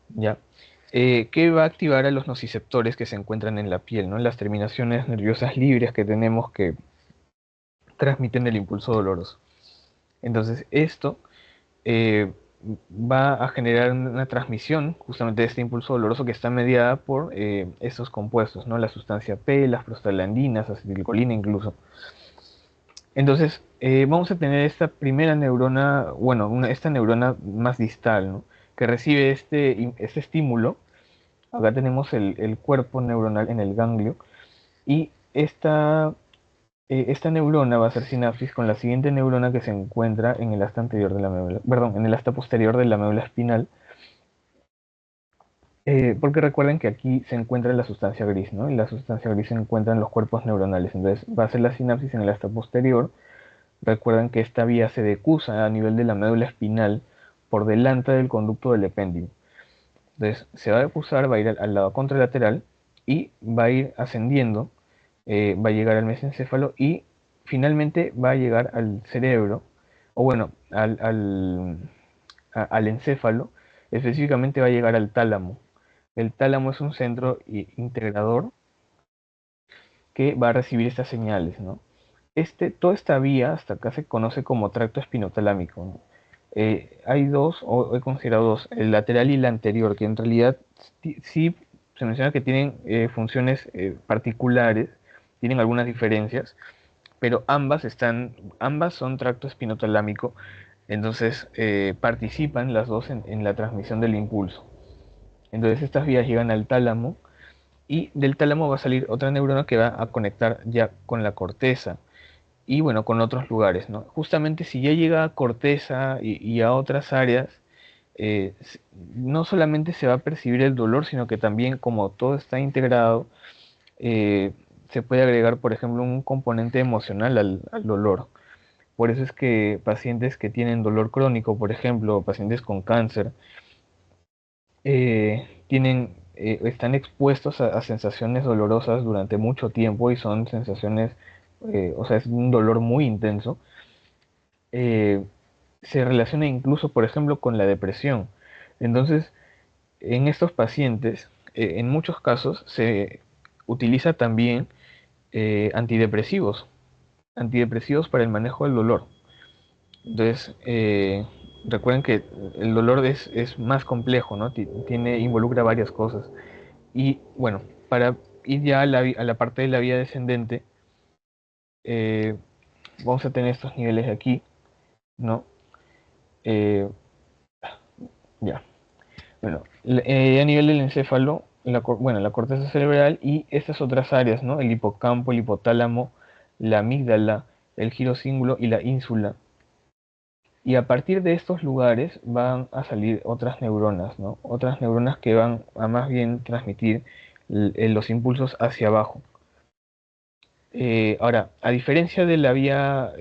Speaker 2: ¿ya? Que va a activar a los nociceptores que se encuentran en la piel, ¿no? Las terminaciones nerviosas libres que tenemos que transmiten el impulso doloroso. Entonces, esto eh, va a generar una transmisión justamente de este impulso doloroso que está mediada por estos compuestos, ¿no? La sustancia P, las prostaglandinas, acetilcolina incluso. Entonces, vamos a tener esta primera neurona, bueno, esta neurona más distal, ¿no? Que recibe este estímulo. Acá tenemos el cuerpo neuronal en el ganglio y esta neurona va a hacer sinapsis con la siguiente neurona que se encuentra en el asta anterior de la médula, perdón, en el asta posterior de la médula espinal, porque recuerden que aquí se encuentra la sustancia gris, ¿no? Y la sustancia gris se encuentra en los cuerpos neuronales, entonces va a hacer la sinapsis en el asta posterior. Recuerden que esta vía se decusa a nivel de la médula espinal por delante del conducto del epéndido. Entonces se va a decusar, va a ir al lado contralateral y va a ir ascendiendo, va a llegar al mesencéfalo y finalmente va a llegar al cerebro, o bueno, al encéfalo, específicamente va a llegar al tálamo. El tálamo es un centro integrador que va a recibir estas señales, ¿no? Toda esta vía hasta acá se conoce como tracto espinotalámico, ¿no? Hay dos, o he considerado dos, el lateral y el anterior, que en realidad sí se menciona que tienen funciones particulares, tienen algunas diferencias, pero ambas son tracto espinotalámico, entonces participan las dos en la transmisión del impulso. Entonces estas vías llegan al tálamo y del tálamo va a salir otra neurona que va a conectar ya con la corteza y bueno, con otros lugares, ¿no? Justamente si ya llega a corteza y a otras áreas, eh, no solamente se va a percibir el dolor, sino que también como todo está integrado, eh, se puede agregar, por ejemplo, un componente emocional al dolor. Por eso es que pacientes que tienen dolor crónico, por ejemplo, pacientes con cáncer, están expuestos a sensaciones dolorosas durante mucho tiempo y son sensaciones, o sea, es un dolor muy intenso. eh, Se relaciona incluso, por ejemplo, con la depresión. Entonces, en estos pacientes, en muchos casos, se utiliza también antidepresivos, antidepresivos para el manejo del dolor. Entonces, recuerden que el dolor es más complejo, ¿no? Involucra varias cosas. Y bueno, para ir ya a la parte de la vía descendente, eh, vamos a tener estos niveles de aquí, ¿no? Eh, ya. Bueno, a nivel del encéfalo, bueno, la corteza cerebral y estas otras áreas, ¿no? El hipocampo, el hipotálamo, la amígdala, el girocíngulo y la ínsula. Y a partir de estos lugares van a salir otras neuronas, ¿no? Otras neuronas que van a más bien transmitir los impulsos hacia abajo. Ahora, a diferencia de la vía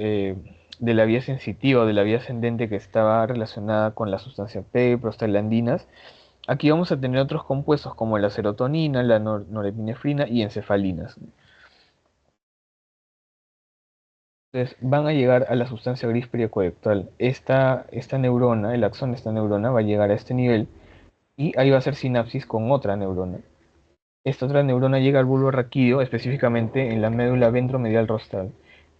Speaker 2: sensitiva o de la vía ascendente que estaba relacionada con la sustancia P, prostaglandinas, aquí vamos a tener otros compuestos como la serotonina, la norepinefrina y encefalinas. Entonces van a llegar a la sustancia gris periacolectal. Esta neurona, el axón de esta neurona va a llegar a este nivel y ahí va a hacer sinapsis con otra neurona. Esta otra neurona llega al bulbo raquídeo, específicamente en la médula ventromedial rostral.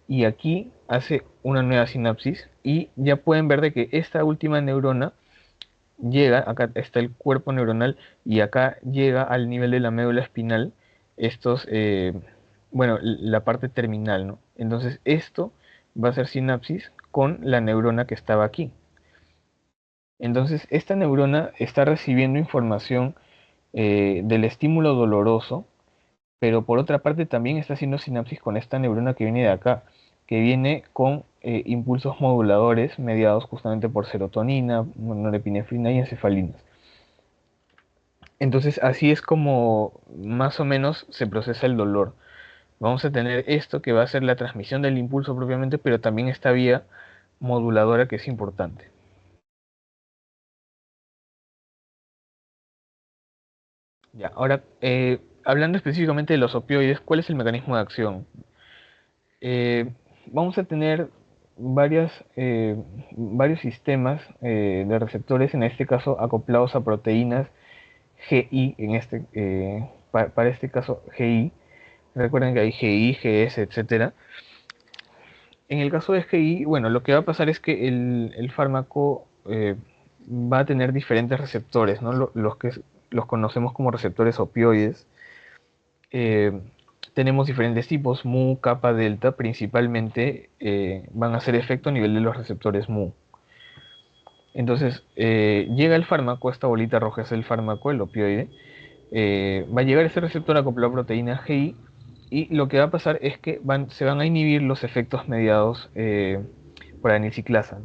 Speaker 2: Y aquí hace una nueva sinapsis y ya pueden ver de que esta última neurona llega, acá está el cuerpo neuronal y acá llega al nivel de la médula espinal, estos, bueno, la parte terminal, ¿no? Entonces esto va a ser sinapsis con la neurona que estaba aquí. Entonces esta neurona está recibiendo información del estímulo doloroso, pero por otra parte también está haciendo sinapsis con esta neurona que viene de acá, que viene con impulsos moduladores mediados justamente por serotonina, norepinefrina y encefalinas. Entonces así es como más o menos se procesa el dolor. Vamos a tener esto que va a ser la transmisión del impulso propiamente, pero también esta vía moduladora que es importante. Ya, ahora, hablando específicamente de los opioides, ¿cuál es el mecanismo de acción? Eh, Vamos a tener varios sistemas de receptores, en este caso acoplados a proteínas GI, para este caso GI. Recuerden que hay GI, GS, etcétera. En el caso de GI, bueno, lo que va a pasar es que el fármaco va a tener diferentes receptores, ¿no? Los que los conocemos como receptores opioides. Eh, Tenemos diferentes tipos, mu, kappa, delta, principalmente van a hacer efecto a nivel de los receptores mu. Entonces, llega el fármaco, esta bolita roja es el fármaco, el opioide, va a llegar ese receptor acoplado a proteína GI y lo que va a pasar es que se van a inhibir los efectos mediados por aniciclasa.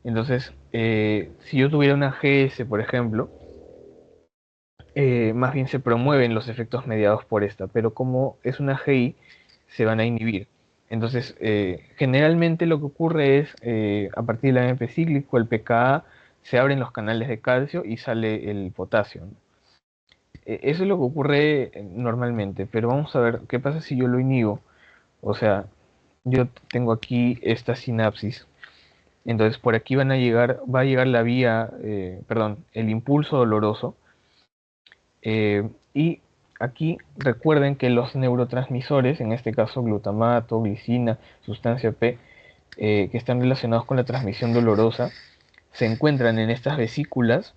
Speaker 2: Entonces, si yo tuviera una GS, por ejemplo, más bien se promueven los efectos mediados por esta, pero como es una GI, se van a inhibir. Entonces, generalmente lo que ocurre es, a partir del AMP cíclico, el pKa, se abren los canales de calcio y sale el potasio, ¿no? Eso es lo que ocurre normalmente, pero vamos a ver qué pasa si yo lo inhibo. O sea, yo tengo aquí esta sinapsis, entonces por aquí va a llegar la vía, perdón, el impulso doloroso. Y aquí recuerden que los neurotransmisores, en este caso glutamato, glicina, sustancia P, que están relacionados con la transmisión dolorosa, se encuentran en estas vesículas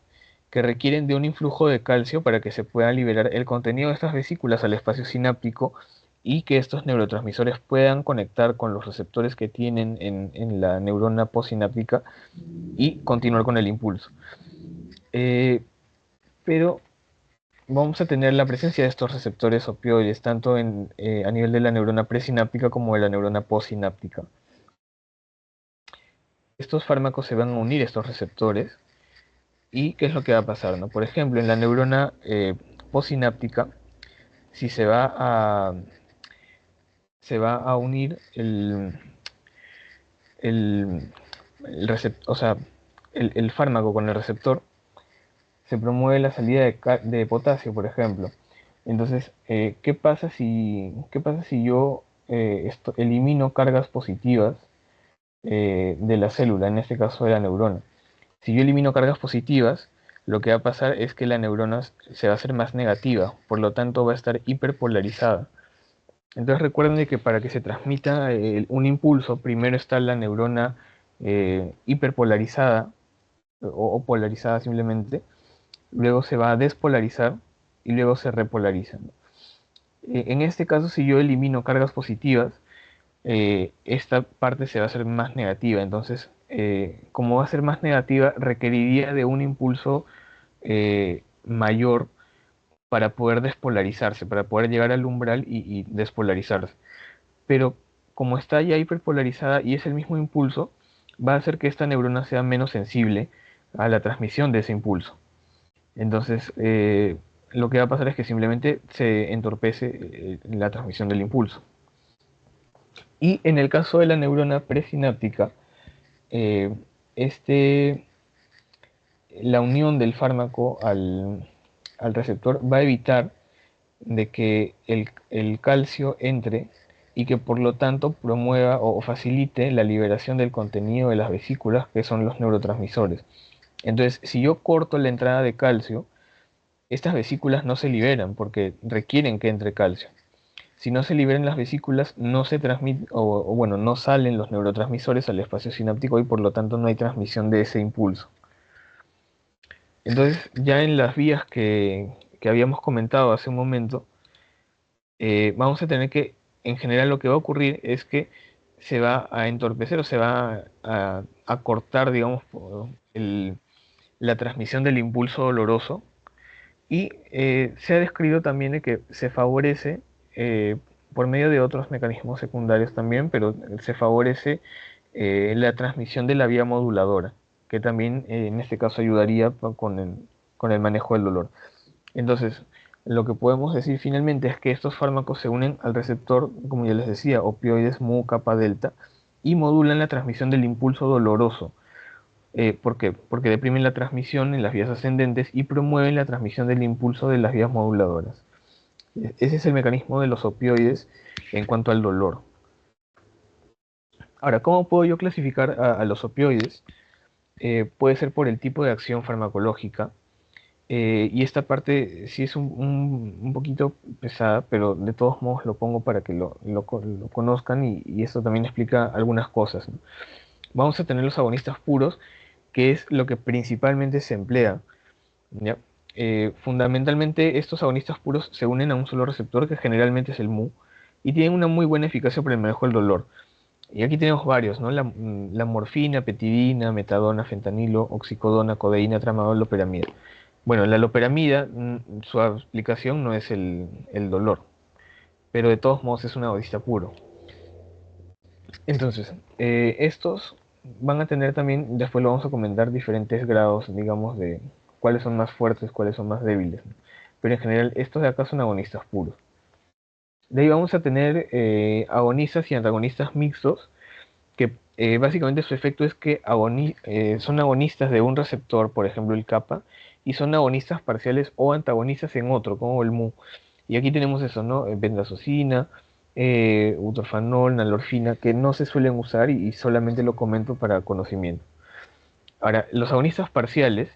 Speaker 2: que requieren de un influjo de calcio para que se pueda liberar el contenido de estas vesículas al espacio sináptico y que estos neurotransmisores puedan conectar con los receptores que tienen en la neurona postsináptica y continuar con el impulso. Eh, pero vamos a tener la presencia de estos receptores opioides tanto a nivel de la neurona presináptica como de la neurona postsináptica. Estos fármacos se van a unir a estos receptores y ¿qué es lo que va a pasar, no? Por ejemplo, en la neurona postsináptica, si se va a unir el, o sea, el fármaco con el receptor, se promueve la salida de potasio, por ejemplo. Entonces, qué pasa si yo elimino cargas positivas de la célula, en este caso de la neurona? Si yo elimino cargas positivas, lo que va a pasar es que la neurona se va a hacer más negativa, por lo tanto va a estar hiperpolarizada. Entonces recuerden que para que se transmita un impulso, primero está la neurona hiperpolarizada o polarizada simplemente, luego se va a despolarizar y luego se repolariza. En este caso, si yo elimino cargas positivas, esta parte se va a hacer más negativa. Entonces, como va a ser más negativa, requeriría de un impulso mayor para poder despolarizarse, para poder llegar al umbral y despolarizarse. Pero como está ya hiperpolarizada y es el mismo impulso, va a hacer que esta neurona sea menos sensible a la transmisión de ese impulso. Entonces, lo que va a pasar es que simplemente se entorpece la transmisión del impulso. Y en el caso de la neurona presináptica, eh, este, la unión del fármaco al receptor va a evitar de que el calcio entre y que por lo tanto promueva o facilite la liberación del contenido de las vesículas que son los neurotransmisores. Entonces, si yo corto la entrada de calcio, estas vesículas no se liberan porque requieren que entre calcio. Si no se liberan las vesículas, no se transmite, o bueno, no salen los neurotransmisores al espacio sináptico y por lo tanto no hay transmisión de ese impulso. Entonces, ya en las vías que habíamos comentado hace un momento, vamos a tener que, en general lo que va a ocurrir es que se va a entorpecer o se va a cortar, digamos, la transmisión del impulso doloroso. Y se ha descrito también de que se favorece por medio de otros mecanismos secundarios también, pero se favorece la transmisión de la vía moduladora, que también en este caso ayudaría con el manejo del dolor. Entonces, lo que podemos decir finalmente es que estos fármacos se unen al receptor, como ya les decía, opioides mu kappa delta, y modulan la transmisión del impulso doloroso. ¿Por qué? Porque deprimen la transmisión en las vías ascendentes y promueven la transmisión del impulso de las vías moduladoras. Ese es el mecanismo de los opioides en cuanto al dolor. Ahora, ¿cómo puedo yo clasificar a los opioides? Puede ser por el tipo de acción farmacológica. Y esta parte sí es un poquito pesada, pero de todos modos lo pongo para que lo conozcan y esto también explica algunas cosas, ¿no? Vamos a tener los agonistas puros, que es lo que principalmente se emplea, ¿ya? Fundamentalmente estos agonistas puros se unen a un solo receptor, que generalmente es el mu, y tienen una muy buena eficacia para el manejo del dolor. Y aquí tenemos varios, ¿no? La morfina, petidina, metadona, fentanilo, oxicodona, codeína, tramadol, loperamida. Bueno, la loperamida, su aplicación no es el dolor, pero de todos modos es un agonista puro. Entonces, estos van a tener también, después lo vamos a comentar, diferentes grados, digamos, de cuáles son más fuertes, cuáles son más débiles, ¿no? Pero en general, estos de acá son agonistas puros. De ahí vamos a tener agonistas y antagonistas mixtos, que básicamente su efecto es que son agonistas de un receptor, por ejemplo el kappa, y son agonistas parciales o antagonistas en otro, como el mu. Y aquí tenemos eso, ¿no? Bendazosina, butorfanol, nalorfina, que no se suelen usar y solamente lo comento para conocimiento. Ahora, los agonistas parciales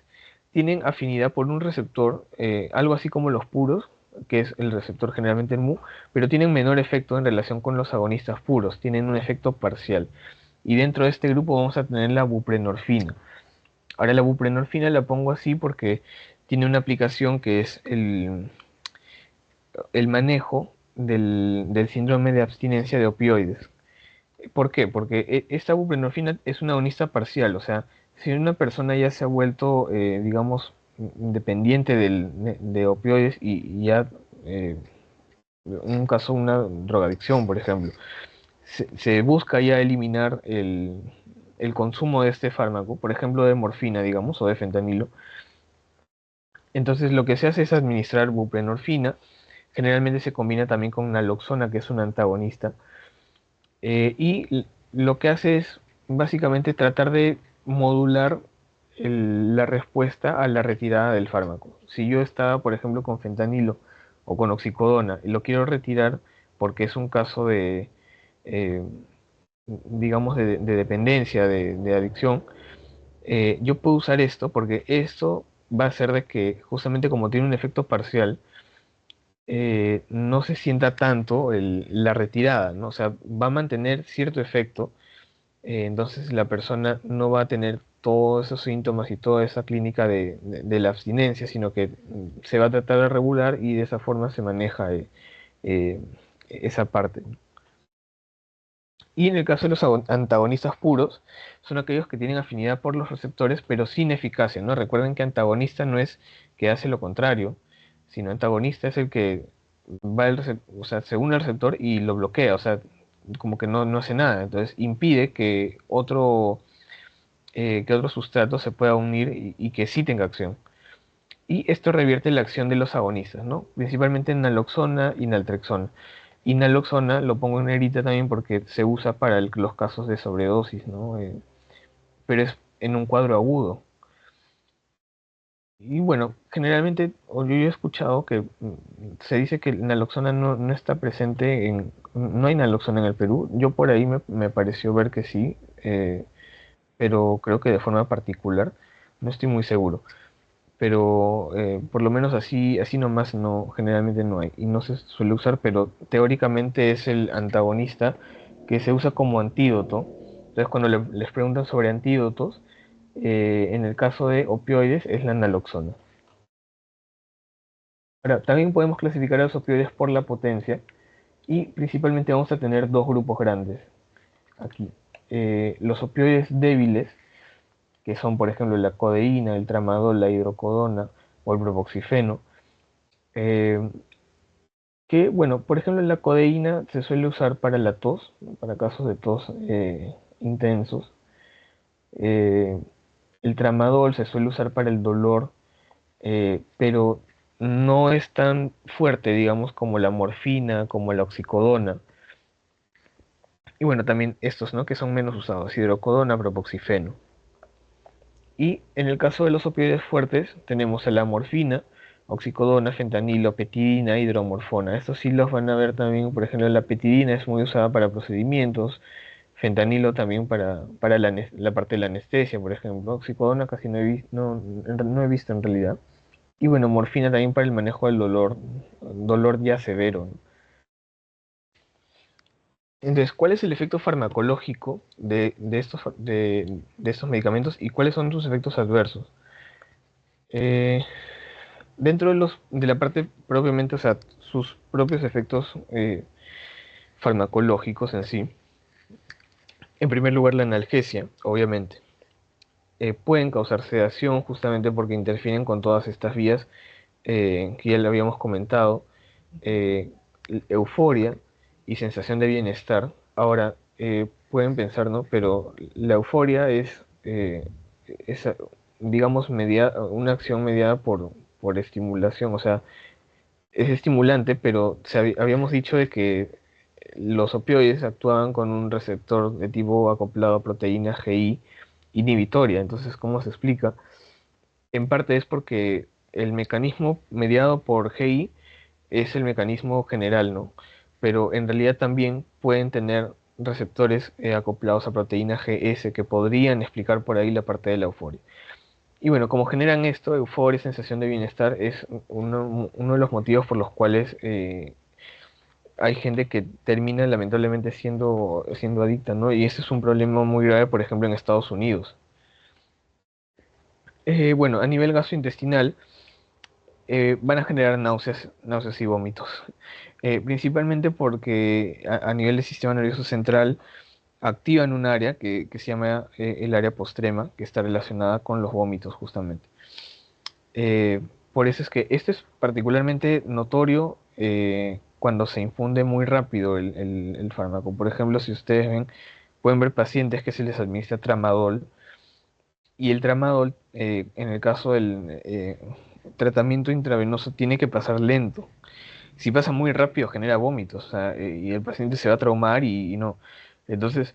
Speaker 2: tienen afinidad por un receptor, algo así como los puros, que es el receptor generalmente el mu, pero tienen menor efecto en relación con los agonistas puros, tienen un efecto parcial. Y dentro de este grupo vamos a tener la buprenorfina. Ahora la buprenorfina la pongo así porque tiene una aplicación que es el manejo del síndrome de abstinencia de opioides. ¿Por qué? Porque esta buprenorfina es una agonista parcial, o sea, si una persona ya se ha vuelto, digamos, dependiente de opioides y ya, en un caso, una drogadicción, por ejemplo, se busca ya eliminar el consumo de este fármaco, por ejemplo, de morfina, digamos, o de fentanilo. Entonces lo que se hace es administrar buprenorfina, generalmente se combina también con naloxona, que es un antagonista, y lo que hace es básicamente tratar de modular la respuesta a la retirada del fármaco. Si yo estaba, por ejemplo, con fentanilo o con oxicodona y lo quiero retirar porque es un caso de, eh, digamos, de dependencia, de adicción, yo puedo usar esto porque esto va a hacer de que, justamente como tiene un efecto parcial, no se sienta tanto la retirada, ¿no? O sea, va a mantener cierto efecto, entonces la persona no va a tener todos esos síntomas y toda esa clínica de la abstinencia, sino que se va a tratar de regular y de esa forma se maneja eh, esa parte. Y en el caso de los antagonistas puros, son aquellos que tienen afinidad por los receptores, pero sin eficacia, ¿no? Recuerden que antagonista no es que hace lo contrario, sino antagonista es el que o sea, se une al receptor y lo bloquea, o sea, como que no hace nada. Entonces impide que otro sustrato se pueda unir y que sí tenga acción. Y esto revierte la acción de los agonistas, ¿no? Principalmente en naloxona y naltrexona. Y naloxona lo pongo en negrita también porque se usa para los casos de sobredosis, ¿no? Pero es en un cuadro agudo. Y bueno, generalmente, o yo he escuchado que se dice que el naloxona no está presente no hay naloxona en el Perú. Yo por ahí me pareció ver que sí, pero creo que de forma particular. No estoy muy seguro. Pero por lo menos así nomás no, generalmente no hay y no se suele usar, pero teóricamente es el antagonista que se usa como antídoto. Entonces cuando les preguntan sobre antídotos, en el caso de opioides es la naloxona. Ahora, también podemos clasificar a los opioides por la potencia y principalmente vamos a tener dos grupos grandes aquí. Los opioides débiles, que son por ejemplo la codeína, el tramadol, la hidrocodona o el bromoxifeno. Eh, que, bueno, por ejemplo, la codeína se suele usar para la tos, para casos de tos intensos. Eh, el tramadol se suele usar para el dolor, pero no es tan fuerte, digamos, como la morfina, como la oxicodona. Y bueno, también estos, ¿no? Que son menos usados, hidrocodona, propoxifeno. Y en el caso de los opioides fuertes, tenemos a la morfina, oxicodona, fentanilo, petidina, hidromorfona. Estos sí los van a ver también, por ejemplo, la petidina es muy usada para procedimientos, fentanilo también para la parte de la anestesia, por ejemplo. Oxicodona casi no he visto en realidad. Y bueno, morfina también para el manejo del dolor ya severo. Entonces, ¿cuál es el efecto farmacológico de estos medicamentos y cuáles son sus efectos adversos? Eh, Dentro de la parte propiamente, o sea, sus propios efectos farmacológicos en sí, en primer lugar la analgesia, obviamente. Pueden causar sedación justamente porque interfieren con todas estas vías que ya le habíamos comentado, eh, euforia y sensación de bienestar. Ahora, pueden pensar, ¿no? Pero la euforia es digamos, una acción mediada por estimulación, o sea, es estimulante, pero habíamos dicho de que los opioides actuaban con un receptor de tipo acoplado a proteína GI inhibitoria. Entonces, ¿cómo se explica? En parte es porque el mecanismo mediado por GI es el mecanismo general, ¿no? Pero en realidad también pueden tener receptores acoplados a proteína GS que podrían explicar por ahí la parte de la euforia. Y bueno, como generan esto, euforia, sensación de bienestar, es uno de los motivos por los cuales hay gente que termina lamentablemente siendo adicta, ¿no? Y ese es un problema muy grave, por ejemplo, en Estados Unidos. Bueno, a nivel gastrointestinal, van a generar náuseas y vómitos. Principalmente porque a nivel del sistema nervioso central activan un área que se llama el área postrema, que está relacionada con los vómitos justamente. Eh, por eso es que esto es particularmente notorio cuando se infunde muy rápido el fármaco. Por ejemplo, si ustedes ven, pueden ver pacientes que se les administra tramadol y el tramadol, en el caso del tratamiento intravenoso, tiene que pasar lento. Si pasa muy rápido, genera vómitos, o sea, y el paciente se va a traumar y no. Entonces,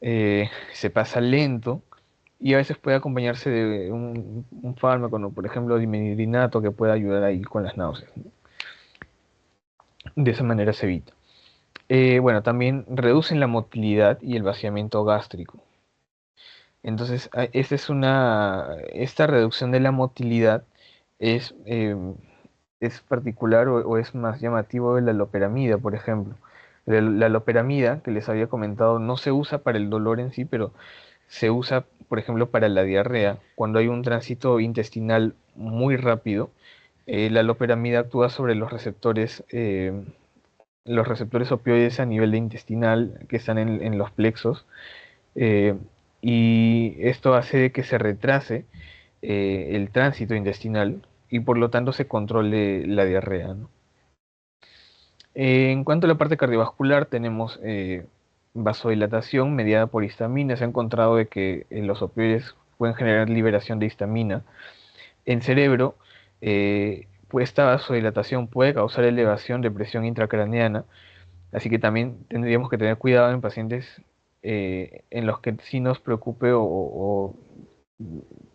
Speaker 2: se pasa lento y a veces puede acompañarse de un fármaco, ¿no? Por ejemplo, dimidrinato, que puede ayudar ahí con las náuseas. De esa manera se evita. Bueno, también reducen la motilidad y el vaciamiento gástrico. Entonces, esta reducción de la motilidad es, es particular o es más llamativo de la loperamida, por ejemplo. La loperamida, que les había comentado, no se usa para el dolor en sí, pero se usa, por ejemplo, para la diarrea. Cuando hay un tránsito intestinal muy rápido, la loperamida actúa sobre los receptores opioides a nivel de intestinal que están en los plexos, eh, y esto hace que se retrase el tránsito intestinal y por lo tanto se controle la diarrea, ¿no? En cuanto a la parte cardiovascular, tenemos vasodilatación mediada por histamina. Se ha encontrado de que los opioides pueden generar liberación de histamina. En cerebro, pues esta vasodilatación puede causar elevación de presión intracraneana, así que también tendríamos que tener cuidado en pacientes en los que sí nos preocupe o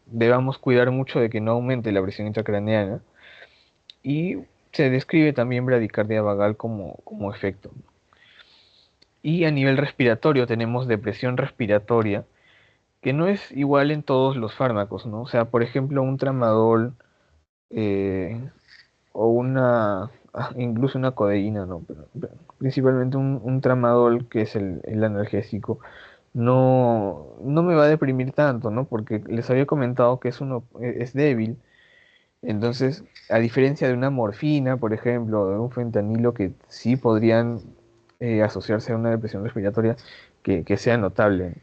Speaker 2: debamos cuidar mucho de que no aumente la presión intracraneana. Y se describe también bradicardia vagal como efecto. Y a nivel respiratorio tenemos depresión respiratoria, que no es igual en todos los fármacos, ¿no? O sea, por ejemplo, un tramadol eh, o incluso una codeína, ¿no? Pero principalmente un tramadol, que es el analgésico, no me va a deprimir tanto, ¿no? Porque les había comentado que es débil. Entonces, a diferencia de una morfina, por ejemplo, o de un fentanilo, que sí podrían asociarse a una depresión respiratoria que sea notable.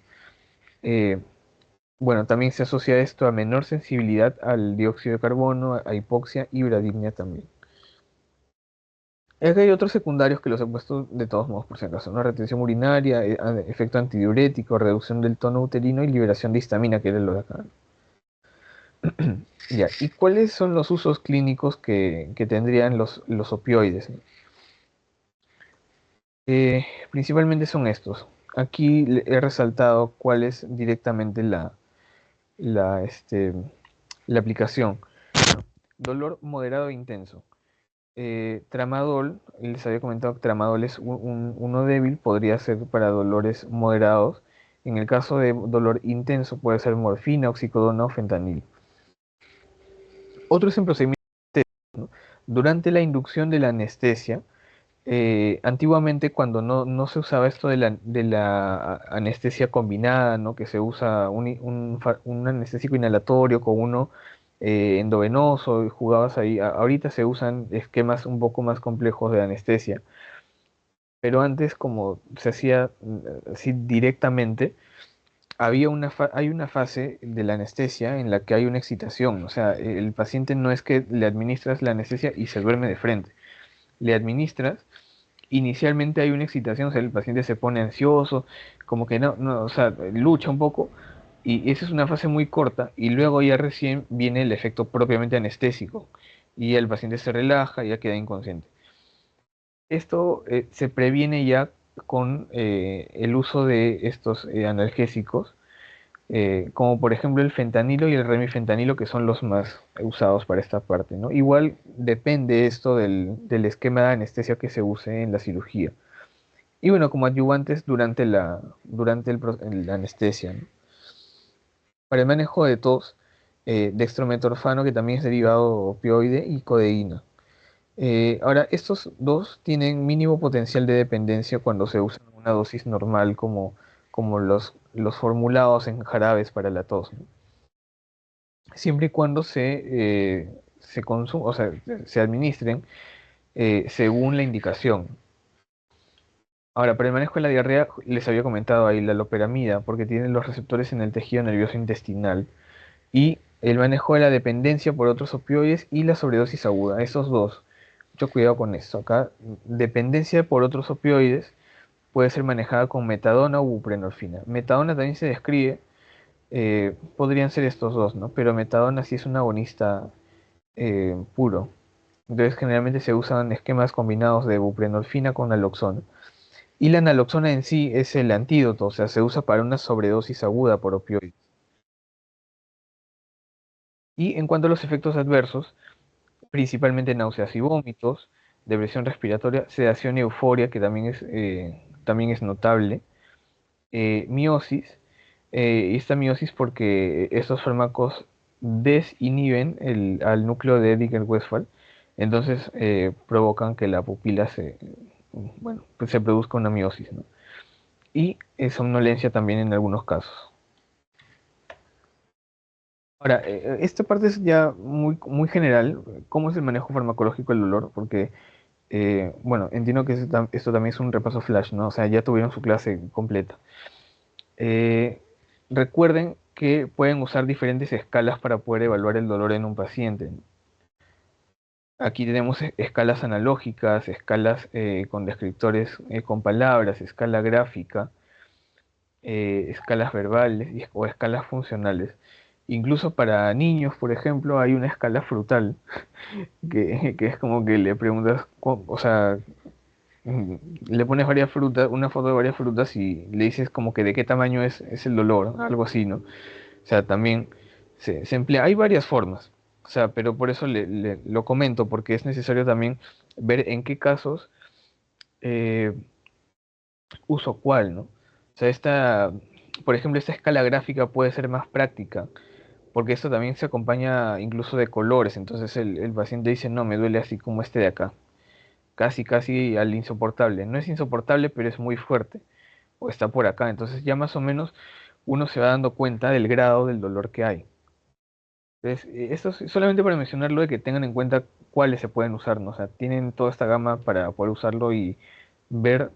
Speaker 2: Eh, bueno, también se asocia esto a menor sensibilidad al dióxido de carbono, a hipoxia y bradimia también. Es que hay otros secundarios que los he puesto de todos modos por si acaso, ¿no? Retención urinaria, efecto antidiurético, reducción del tono uterino y liberación de histamina, que era lo de acá. Ya, ¿y cuáles son los usos clínicos que tendrían los opioides? Principalmente son estos. Aquí he resaltado cuál es directamente la aplicación. Dolor moderado e intenso. Tramadol, les había comentado que tramadol es uno débil, podría ser para dolores moderados. En el caso de dolor intenso puede ser morfina, oxicodona o fentanil. Otro es en procedimiento, ¿no? Durante la inducción de la anestesia, antiguamente cuando no se usaba esto de la anestesia combinada, ¿no? Que se usa un anestésico inhalatorio con uno endovenoso, y jugabas ahí. Ahorita se usan esquemas un poco más complejos de anestesia, pero antes como se hacía así directamente, hay una fase de la anestesia en la que hay una excitación. O sea, el paciente no es que le administras la anestesia y se duerme de frente. Le administras, inicialmente hay una excitación, o sea, el paciente se pone ansioso, como que no, o sea, lucha un poco, y esa es una fase muy corta, y luego ya recién viene el efecto propiamente anestésico, y el paciente se relaja y ya queda inconsciente. Esto se previene ya con el uso de estos analgésicos, como por ejemplo el fentanilo y el remifentanilo, que son los más usados para esta parte, ¿no? Igual depende esto del esquema de anestesia que se use en la cirugía. Y bueno, como adyuvantes durante la anestesia, ¿no? Para el manejo de tos, dextrometorfano, que también es derivado opioide, y codeína. Ahora, estos dos tienen mínimo potencial de dependencia cuando se usan en una dosis normal, como los formulados en jarabes para la tos, ¿no? Siempre y cuando se consum- o sea, se administren según la indicación. Ahora, para el manejo de la diarrea, les había comentado ahí la loperamida, porque tiene los receptores en el tejido nervioso intestinal, y el manejo de la dependencia por otros opioides y la sobredosis aguda, esos dos. Mucho cuidado con esto. Acá, dependencia por otros opioides puede ser manejada con metadona o buprenorfina. Metadona también se describe, podrían ser estos dos, ¿no? Pero metadona sí es un agonista puro. Entonces, generalmente se usan esquemas combinados de buprenorfina con naloxona. Y la naloxona en sí es el antídoto, o sea, se usa para una sobredosis aguda por opioides. Y en cuanto a los efectos adversos, principalmente náuseas y vómitos, depresión respiratoria, sedación y euforia, que también es notable, miosis, y esta miosis porque estos fármacos desinhiben al núcleo de Edinger-Westphal, entonces provocan que la pupila bueno, pues se produzca una miosis, ¿no? Y somnolencia también en algunos casos. Ahora, esta parte es ya muy, muy general. ¿Cómo es el manejo farmacológico del dolor? Porque, bueno, entiendo que esto también es un repaso flash, ¿no? O sea, ya tuvieron su clase completa. Eh, Recuerden que pueden usar diferentes escalas para poder evaluar el dolor en un paciente. Aquí tenemos escalas analógicas, escalas con descriptores con palabras, escala gráfica, escalas verbales o escalas funcionales. Incluso para niños, por ejemplo, hay una escala frutal, que es como que le preguntas, o sea, mm, le pones varias frutas, una foto de varias frutas y le dices como que de qué tamaño es el dolor, algo así, ¿no? O sea, también se emplea, hay varias formas, o sea, pero por eso lo comento, porque es necesario también ver en qué casos eh, uso cuál, ¿no? O sea, por ejemplo, esta escala gráfica puede ser más práctica, porque esto también se acompaña incluso de colores, entonces el paciente dice, no, me duele así como este de acá, casi, casi al insoportable. No es insoportable, pero es muy fuerte, o está por acá, entonces ya más o menos uno se va dando cuenta del grado del dolor que hay. Entonces, esto es solamente para mencionarlo de que tengan en cuenta cuáles se pueden usar, ¿no? O sea, tienen toda esta gama para poder usarlo y ver,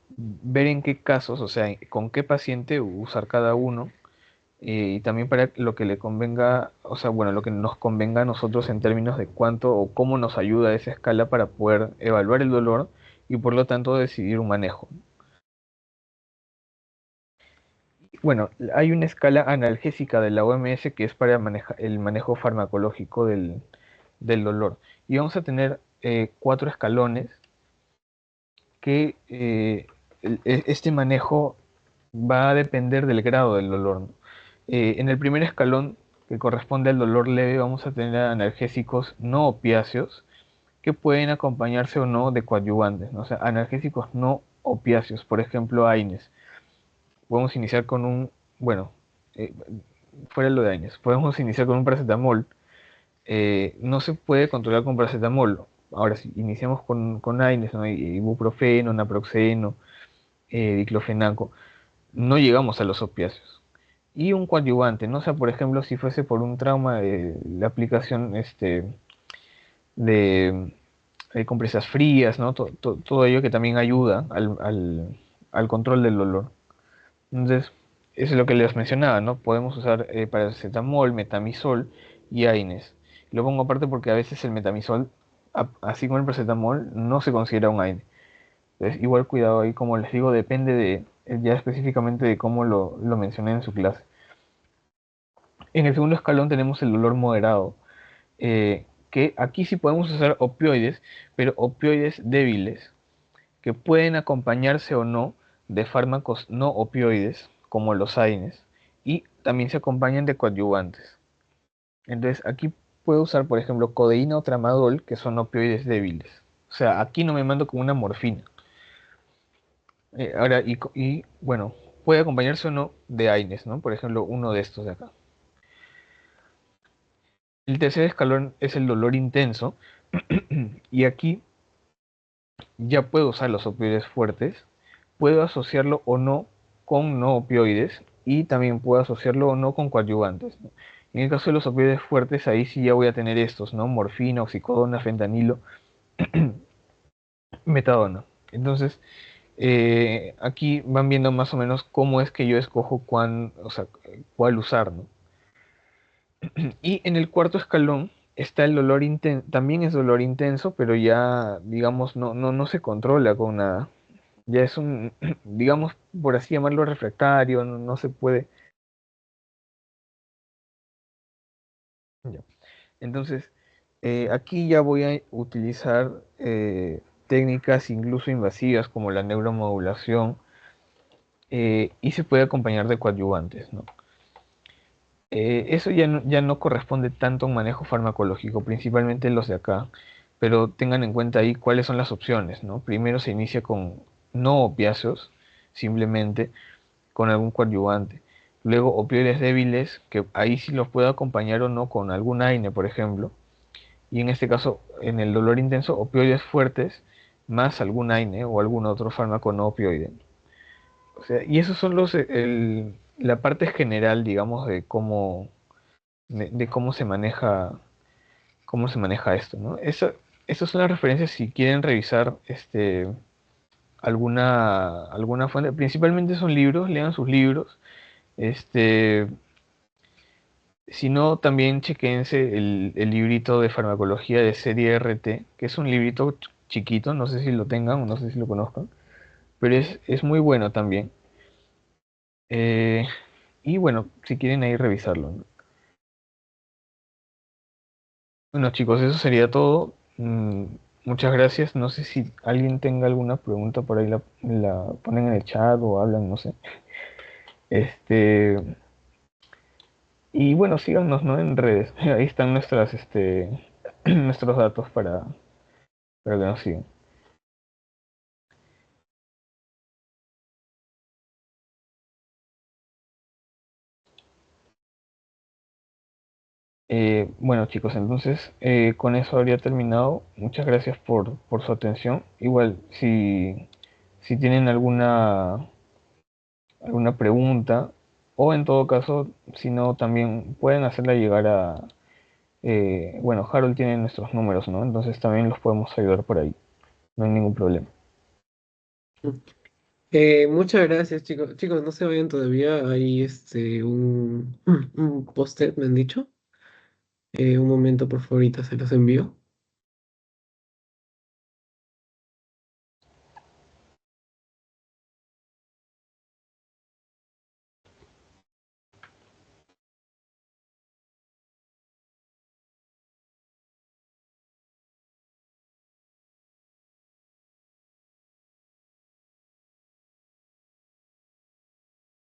Speaker 2: ver en qué casos, o sea, con qué paciente usar cada uno, y también para lo que le convenga, o sea, bueno, lo que nos convenga a nosotros en términos de cuánto o cómo nos ayuda esa escala para poder evaluar el dolor y por lo tanto decidir un manejo. Bueno, hay una escala analgésica de la OMS que es para el manejo farmacológico del dolor. Y vamos a tener 4 escalones que este manejo va a depender del grado del dolor, ¿no? En el primer escalón, que corresponde al dolor leve, vamos a tener analgésicos no opiáceos que pueden acompañarse o no de coadyuvantes, ¿no? O sea, analgésicos no opiáceos, por ejemplo, AINES. Podemos iniciar con bueno, eh, fuera lo de AINES, podemos iniciar con un paracetamol. No se puede controlar con paracetamol. Ahora, si iniciamos con AINES, ¿no? Ibuprofeno, naproxeno, diclofenaco, no llegamos a los opiáceos. Y un coadyuvante, ¿no? O sea, por ejemplo, si fuese por un trauma, la aplicación de, compresas frías, ¿no? Todo ello que también ayuda al control del dolor. Entonces, eso es lo que les mencionaba, ¿no? Podemos usar paracetamol, metamizol y AINES. Lo pongo aparte porque a veces el metamizol, así como el paracetamol, no se considera un AINE. Entonces, igual cuidado ahí, como les digo, depende ya específicamente de cómo lo mencioné en su clase. En el segundo escalón tenemos el dolor moderado, que aquí sí podemos usar opioides, pero opioides débiles, que pueden acompañarse o no de fármacos no opioides, como los AINES, y también se acompañan de coadyuvantes. Entonces, aquí puedo usar, por ejemplo, codeína o tramadol, que son opioides débiles. O sea, aquí no me mando con una morfina. Ahora, bueno, puede acompañarse o no de AINES, ¿no? Por ejemplo, uno de estos de acá. El tercer escalón es el dolor intenso, y aquí ya puedo usar los opioides fuertes, puedo asociarlo o no con no opioides y también puedo asociarlo o no con coadyuvantes, ¿no? En el caso de los opioides fuertes, ahí sí ya voy a tener estos, ¿no? Morfina, oxicodona, fentanilo, metadona. Entonces, aquí van viendo más o menos cómo es que yo escojo o sea, cuál usar, ¿no? Y en el cuarto escalón está el dolor intenso, también es dolor intenso, pero ya, digamos, no se controla con nada. Ya es digamos, por así llamarlo, refractario, no se puede. Ya. Entonces, aquí ya voy a utilizar técnicas incluso invasivas como la neuromodulación, y se puede acompañar de coadyuvantes, ¿no? Eso ya no corresponde tanto a un manejo farmacológico, principalmente los de acá, pero tengan en cuenta ahí cuáles son las opciones, ¿no? Primero se inicia con no opiáceos, simplemente con algún coadyuvante. Luego opioides débiles, que ahí sí los puedo acompañar o no con algún AINE, por ejemplo. Y en este caso, en el dolor intenso, opioides fuertes más algún AINE o algún otro fármaco no opioide. O sea, y esos son la parte general, digamos, de cómo se maneja esto, ¿no? Esas son las referencias si quieren revisar alguna fuente. Principalmente son libros, lean sus libros. Este, Si no, también chequense el librito de farmacología de serie RT, que es un librito chiquito, no sé si lo tengan o no sé si lo conozcan, pero es muy bueno también. Eh, y bueno, si quieren ahí revisarlo, ¿no? Bueno, chicos, eso sería todo. Muchas gracias. No sé si alguien tenga alguna pregunta por ahí, la ponen en el chat o hablan, no sé. Este, y bueno, síganos, ¿no? En redes. Ahí están nuestros datos para que nos sigan. Bueno, chicos, entonces con eso habría terminado. Muchas gracias por su atención. Igual, si tienen alguna pregunta, o en todo caso, si no, también pueden hacerla llegar bueno, Harold tiene nuestros números, ¿no? Entonces también los podemos ayudar por ahí. No hay ningún problema.
Speaker 1: Muchas gracias, chicos. Chicos, no se vayan todavía. Hay un post-it, me han dicho. Un momento, por favor, ahorita se los envío.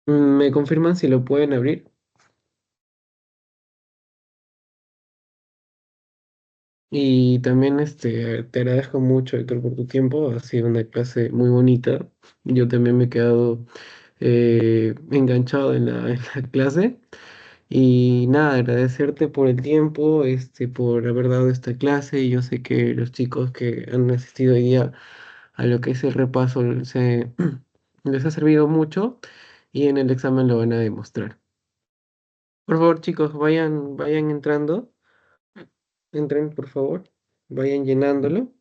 Speaker 1: ¿Me confirman si lo pueden abrir? Y también te agradezco mucho, Héctor, por tu tiempo. Ha sido una clase muy bonita. Yo también me he quedado enganchado en en la clase. Y nada, agradecerte por el tiempo, por haber dado esta clase. Y yo sé que los chicos que han asistido hoy día a lo que es el repaso les ha servido mucho y en el examen lo van a demostrar. Por favor, chicos, vayan entrando. Entren, por favor. Vayan llenándolo.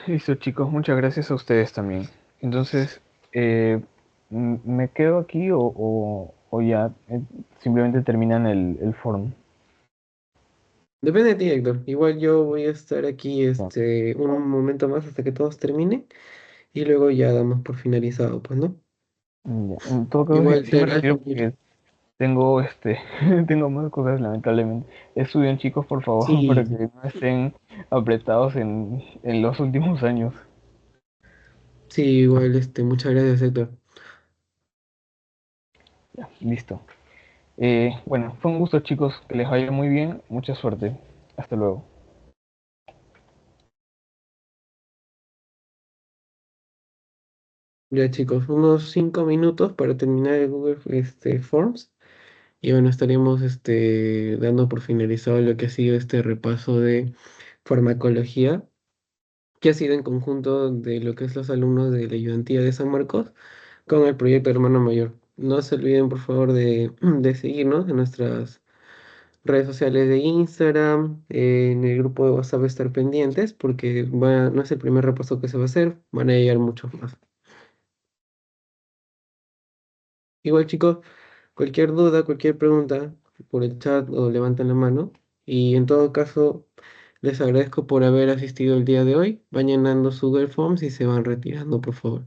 Speaker 2: Listo, chicos, muchas gracias a ustedes también. Entonces, ¿me quedo aquí o ya simplemente terminan el forum?
Speaker 1: Depende de ti, Héctor. Igual yo voy a estar aquí
Speaker 2: Ya,
Speaker 1: un momento más hasta que todos terminen y luego ya damos por finalizado, pues, ¿no?
Speaker 2: ya. En todo caso, sí,
Speaker 1: Igual
Speaker 2: sí
Speaker 1: te
Speaker 2: me
Speaker 1: agradezco
Speaker 2: retiro
Speaker 1: mucho.
Speaker 2: porque tengo tengo más cosas lamentablemente. Estudian chicos, por favor, para
Speaker 1: Sí,
Speaker 2: que no estén apretados en los últimos años.
Speaker 1: sí, igual muchas gracias, Héctor.
Speaker 2: Ya, listo. Bueno, fue un gusto chicos, que les vaya muy bien, mucha suerte. Hasta luego.
Speaker 1: Ya, chicos, unos 5 minutos para terminar el Google Forms. Y bueno, estaríamos dando por finalizado lo que ha sido este repaso de farmacología, que ha sido en conjunto de lo que es los alumnos de la ayudantía de San Marcos con el proyecto Hermano Mayor. No se olviden, por favor, de seguirnos en nuestras redes sociales de Instagram, en el grupo de WhatsApp estar pendientes, porque no es el primer repaso que se va a hacer, van a llegar muchos más. Igual, chicos, cualquier duda, cualquier pregunta por el chat o levanten la mano. Y en todo caso, les agradezco por haber asistido el día de hoy. Vayan llenando su Google Forms y se van retirando, por favor.